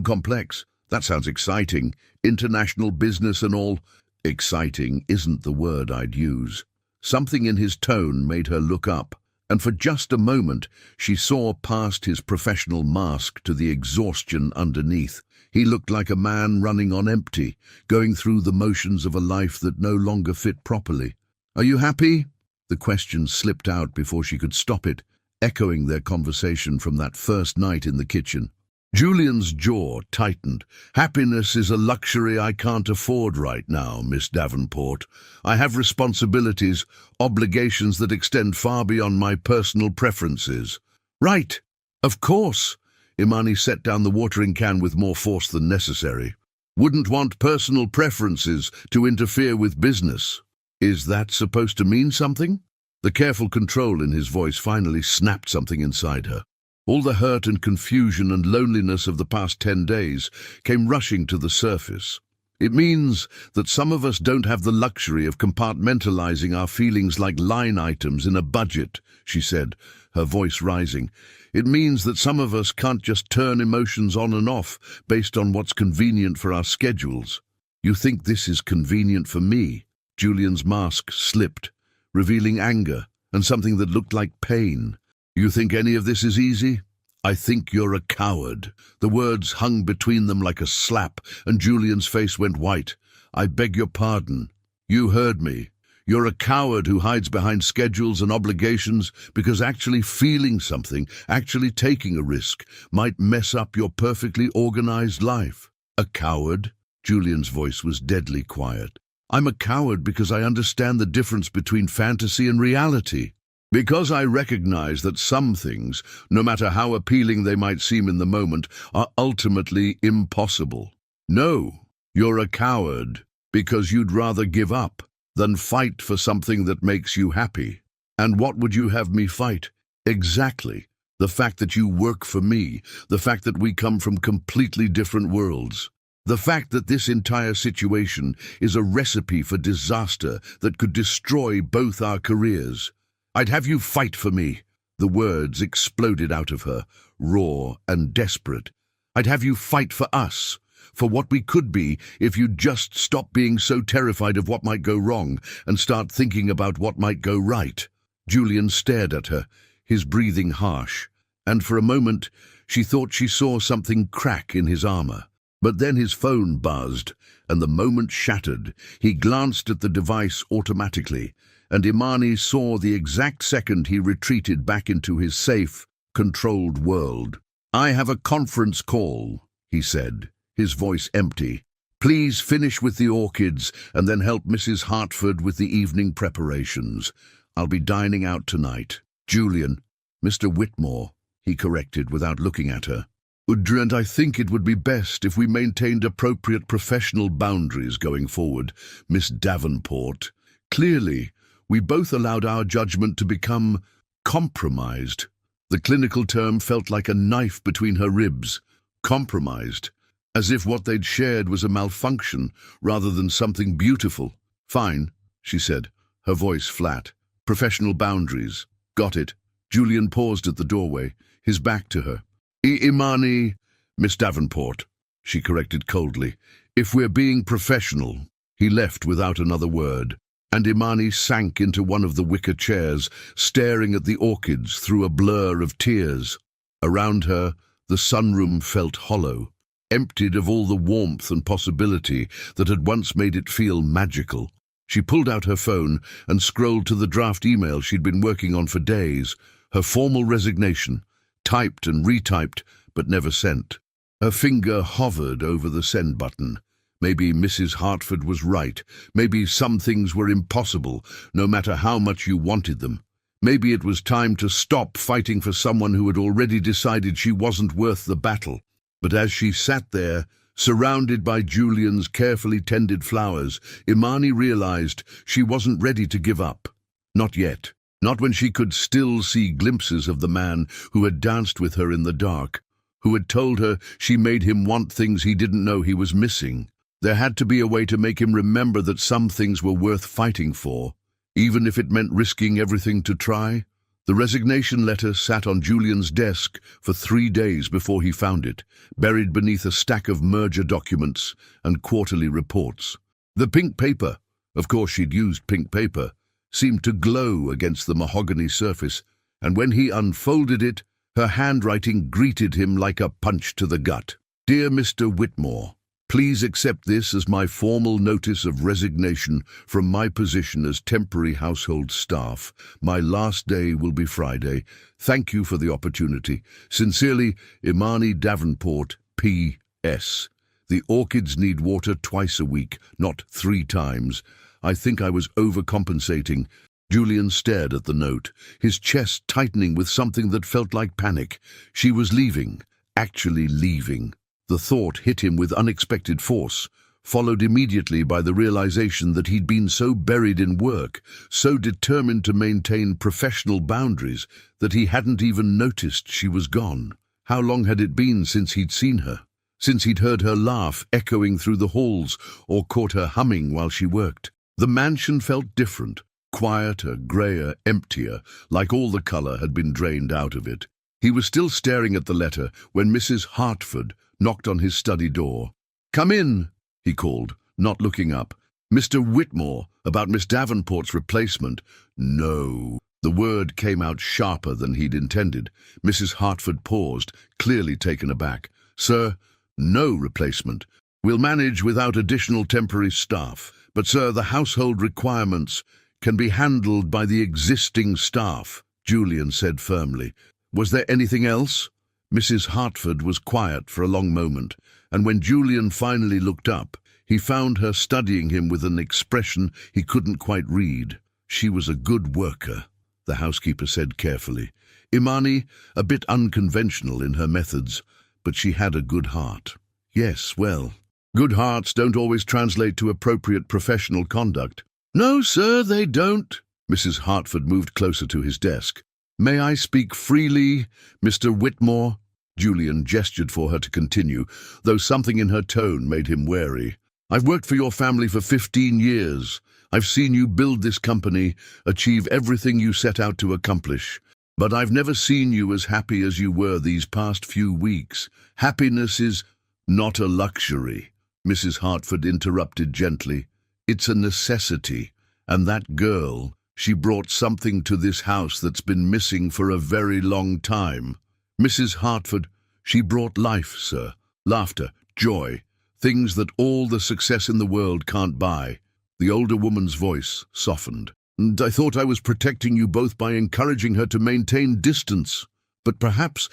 complex." "That sounds exciting. International business and all." "Exciting isn't the word I'd use." Something in his tone made her look up, and for just a moment she saw past his professional mask to the exhaustion underneath. He looked like a man running on empty, going through the motions of a life that no longer fit properly. "Are you happy?" The question slipped out before she could stop it, echoing their conversation from that first night in the kitchen. Julian's jaw tightened. "Happiness is a luxury I can't afford right now, Miss Davenport. I have responsibilities, obligations that extend far beyond my personal preferences." "Right, of course." Imani set down the watering can with more force than necessary. "Wouldn't want personal preferences to interfere with business." "Is that supposed to mean something?" The careful control in his voice finally snapped something inside her. All the hurt and confusion and loneliness of the past 10 days came rushing to the surface. "It means that some of us don't have the luxury of compartmentalizing our feelings like line items in a budget," she said, her voice rising. "It means that some of us can't just turn emotions on and off based on what's convenient for our schedules." "You think this is convenient for me?" Julian's mask slipped, revealing anger and something that looked like pain. "You think any of this is easy? I think you're a coward." The words hung between them like a slap, and Julian's face went white. "I beg your pardon. You heard me. You're a coward who hides behind schedules and obligations because actually feeling something, actually taking a risk, might mess up your perfectly organized life." "A coward?" Julian's voice was deadly quiet. "I'm a coward because I understand the difference between fantasy and reality. Because I recognize that some things, no matter how appealing they might seem in the moment, are ultimately impossible." "No, you're a coward because you'd rather give up than fight for something that makes you happy." "And what would you have me fight?" "Exactly. The fact that you work for me, the fact that we come from completely different worlds. The fact that this entire situation is a recipe for disaster that could destroy both our careers. I'd have you fight for me." The words exploded out of her, raw and desperate. "I'd have you fight for us, for what we could be if you'd just stop being so terrified of what might go wrong and start thinking about what might go right." Julian stared at her, his breathing harsh, and for a moment she thought she saw something crack in his armor. But then his phone buzzed, and the moment shattered. He glanced at the device automatically, and Imani saw the exact second he retreated back into his safe, controlled world. "I have a conference call," he said, his voice empty. "Please finish with the orchids and then help Mrs. Hartford with the evening preparations. I'll be dining out tonight." "Julian." "Mr. Whitmore," he corrected without looking at her. "And I think it would be best if we maintained appropriate professional boundaries going forward, Miss Davenport. Clearly, we both allowed our judgment to become compromised." The clinical term felt like a knife between her ribs. Compromised, as if what they'd shared was a malfunction rather than something beautiful. "Fine," she said, her voice flat. "Professional boundaries. Got it." Julian paused at the doorway, his back to her. "Imani." "Miss Davenport," she corrected coldly. "If we're being professional." He left without another word. and Imani sank into one of the wicker chairs, staring at the orchids through a blur of tears. Around her, the sunroom felt hollow, emptied of all the warmth and possibility that had once made it feel magical. She pulled out her phone and scrolled to the draft email she'd been working on for days, her formal resignation, typed and retyped, but never sent. Her finger hovered over the send button. Maybe Mrs. Hartford was right. Maybe some things were impossible, no matter how much you wanted them. Maybe it was time to stop fighting for someone who had already decided she wasn't worth the battle. But as she sat there, surrounded by Julian's carefully tended flowers, Imani realized she wasn't ready to give up. Not yet. Not when she could still see glimpses of the man who had danced with her in the dark, who had told her she made him want things he didn't know he was missing. There had to be a way to make him remember that some things were worth fighting for, even if it meant risking everything to try. The resignation letter sat on Julian's desk for 3 days before he found it, buried beneath a stack of merger documents and quarterly reports. The pink paper, of course she'd used pink paper, seemed to glow against the mahogany surface, and when he unfolded it, her handwriting greeted him like a punch to the gut. "Dear Mr. Whitmore, please accept this as my formal notice of resignation from my position as temporary household staff. My last day will be Friday. Thank you for the opportunity. Sincerely, Imani Davenport, P.S. The orchids need water twice a week, not 3 times. I think I was overcompensating." Julian stared at the note, his chest tightening with something that felt like panic. She was leaving, actually leaving. The thought hit him with unexpected force, followed immediately by the realization that he'd been so buried in work, so determined to maintain professional boundaries, that he hadn't even noticed she was gone. How long had it been since he'd seen her? Since he'd heard her laugh echoing through the halls or caught her humming while she worked? The mansion felt different, quieter, greyer, emptier, like all the colour had been drained out of it. He was still staring at the letter when Mrs. Hartford knocked on his study door. "Come in," he called, not looking up. "Mr. Whitmore, about Miss Davenport's replacement." "No." The word came out sharper than he'd intended. Mrs. Hartford paused, clearly taken aback. "Sir, no replacement. We'll manage without additional temporary staff. But, sir, the household requirements can be handled by the existing staff," Julian said firmly. "Was there anything else?" Mrs. Hartford was quiet for a long moment, and when Julian finally looked up, he found her studying him with an expression he couldn't quite read. "She was a good worker," the housekeeper said carefully. "Imani, a bit unconventional in her methods, but she had a good heart." "Yes, well, good hearts don't always translate to appropriate professional conduct." "No, sir, they don't." Mrs. Hartford moved closer to his desk. "May I speak freely, Mr. Whitmore?" Julian gestured for her to continue, though something in her tone made him wary. "I've worked for your family for 15 years. I've seen you build this company, achieve everything you set out to accomplish. But I've never seen you as happy as you were these past few weeks. Happiness is not a luxury," Mrs. Hartford interrupted gently. "It's a necessity. And that girl, she brought something to this house that's been missing for a very long time. Mrs. Hartford, she brought life, sir. Laughter, joy, things that all the success in the world can't buy." The older woman's voice softened. "And I thought I was protecting you both by encouraging her to maintain distance. But perhaps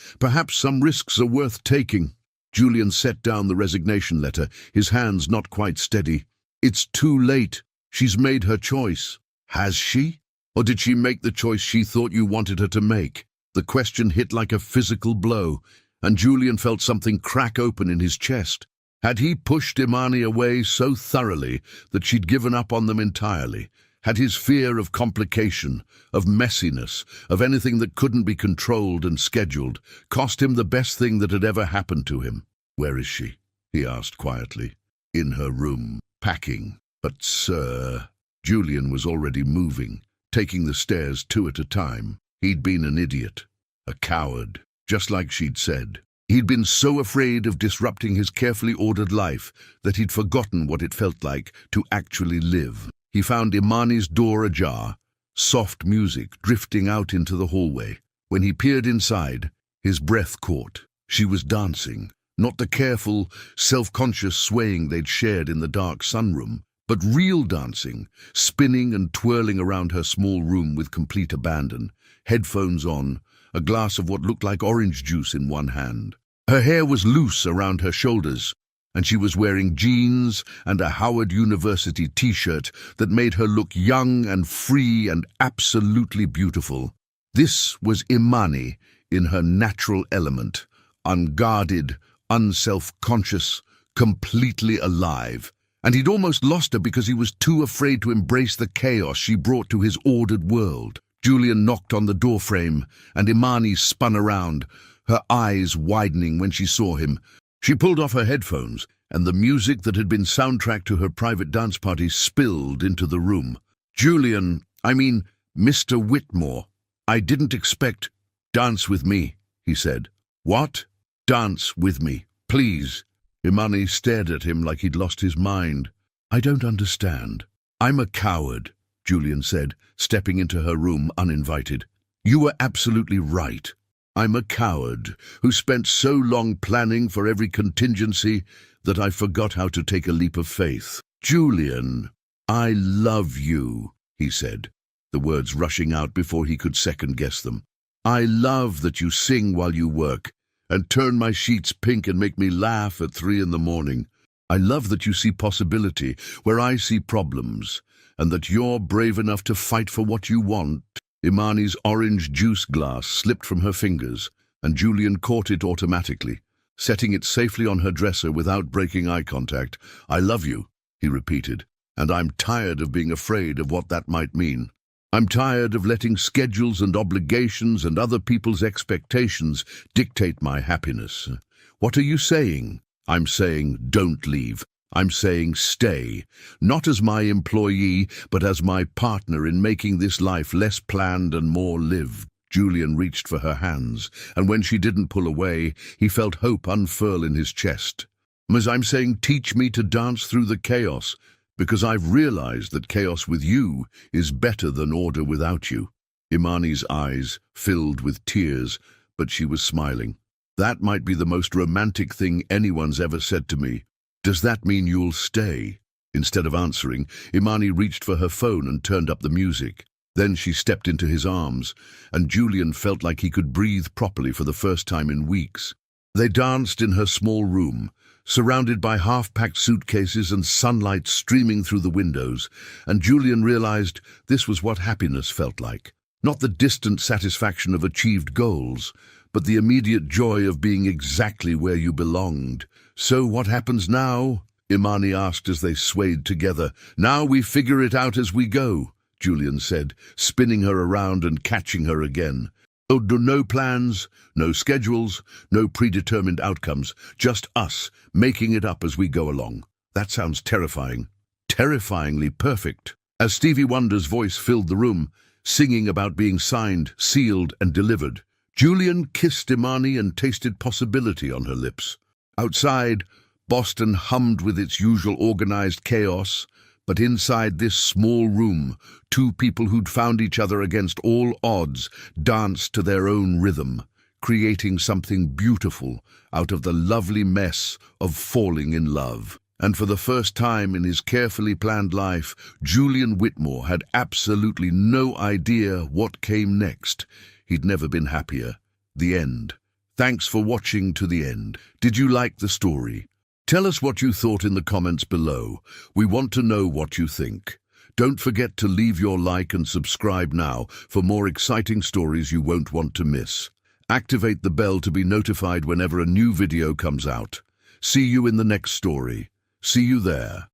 some risks are worth taking." Julian set down the resignation letter, his hands not quite steady. "It's too late. She's made her choice." "Has she? Or did she make the choice she thought you wanted her to make?" The question hit like a physical blow, and Julian felt something crack open in his chest. Had he pushed Imani away so thoroughly that she'd given up on them entirely? Had his fear of complication, of messiness, of anything that couldn't be controlled and scheduled, cost him the best thing that had ever happened to him? "Where is she?" he asked quietly. "In her room, packing." "But, sir..." Julian was already moving, taking the stairs 2 at a time. He'd been an idiot, a coward, just like she'd said. He'd been so afraid of disrupting his carefully ordered life that he'd forgotten what it felt like to actually live. he found Imani's door ajar, soft music drifting out into the hallway. When he peered inside, his breath caught. She was dancing, not the careful, self-conscious swaying they'd shared in the dark sunroom, but real dancing, spinning and twirling around her small room with complete abandon, headphones on, a glass of what looked like orange juice in one hand. Her hair was loose around her shoulders, and she was wearing jeans and a Howard University t-shirt that made her look young and free and absolutely beautiful. This was Imani in her natural element, unguarded, unself-conscious, completely alive. And he'd almost lost her because he was too afraid to embrace the chaos she brought to his ordered world. Julian knocked on the doorframe, and Imani spun around, her eyes widening when she saw him. She pulled off her headphones, and the music that had been soundtrack to her private dance party spilled into the room. Mr. Whitmore, I didn't expect—" "Dance with me," he said. "What?" "Dance with me, please." Imani stared at him like he'd lost his mind. "I don't understand." "I'm a coward," Julian said, stepping into her room uninvited. "You were absolutely right. I'm a coward who spent so long planning for every contingency that I forgot how to take a leap of faith." "Julian, I love you," he said, the words rushing out before he could second-guess them. "I love that you sing while you work and turn my sheets pink and make me laugh at 3 in the morning. I love that you see possibility where I see problems, and that you're brave enough to fight for what you want." Imani's orange juice glass slipped from her fingers, and Julian caught it automatically, setting it safely on her dresser without breaking eye contact. "I love you," he repeated, "and I'm tired of being afraid of what that might mean. I'm tired of letting schedules and obligations and other people's expectations dictate my happiness." "What are you saying?" "I'm saying don't leave. I'm saying stay, not as my employee, but as my partner in making this life less planned and more lived." Julian reached for her hands, and when she didn't pull away, he felt hope unfurl in his chest. "As I'm saying, teach me to dance through the chaos, because I've realized that chaos with you is better than order without you." Imani's eyes filled with tears, but she was smiling. "That might be the most romantic thing anyone's ever said to me. Does that mean you'll stay?" Instead of answering, Imani reached for her phone and turned up the music. Then she stepped into his arms, and Julian felt like he could breathe properly for the first time in weeks. They danced in her small room, surrounded by half-packed suitcases and sunlight streaming through the windows, and Julian realized this was what happiness felt like. Not the distant satisfaction of achieved goals, but the immediate joy of being exactly where you belonged. "So what happens now?" Imani asked as they swayed together. "Now we figure it out as we go," Julian said, spinning her around and catching her again. "Oh, no plans, no schedules, no predetermined outcomes, just us, making it up as we go along." "That sounds terrifying." "Terrifyingly perfect." As Stevie Wonder's voice filled the room, singing about being signed, sealed, and delivered, Julian kissed Imani and tasted possibility on her lips. Outside, Boston hummed with its usual organized chaos, but inside this small room, 2 people who'd found each other against all odds danced to their own rhythm, creating something beautiful out of the lovely mess of falling in love. And for the first time in his carefully planned life, Julian Whitmore had absolutely no idea what came next. He'd never been happier. The end. Thanks for watching to the end. Did you like the story? Tell us what you thought in the comments below. We want to know what you think. Don't forget to leave your like and subscribe now for more exciting stories you won't want to miss. Activate the bell to be notified whenever a new video comes out. See you in the next story. See you there.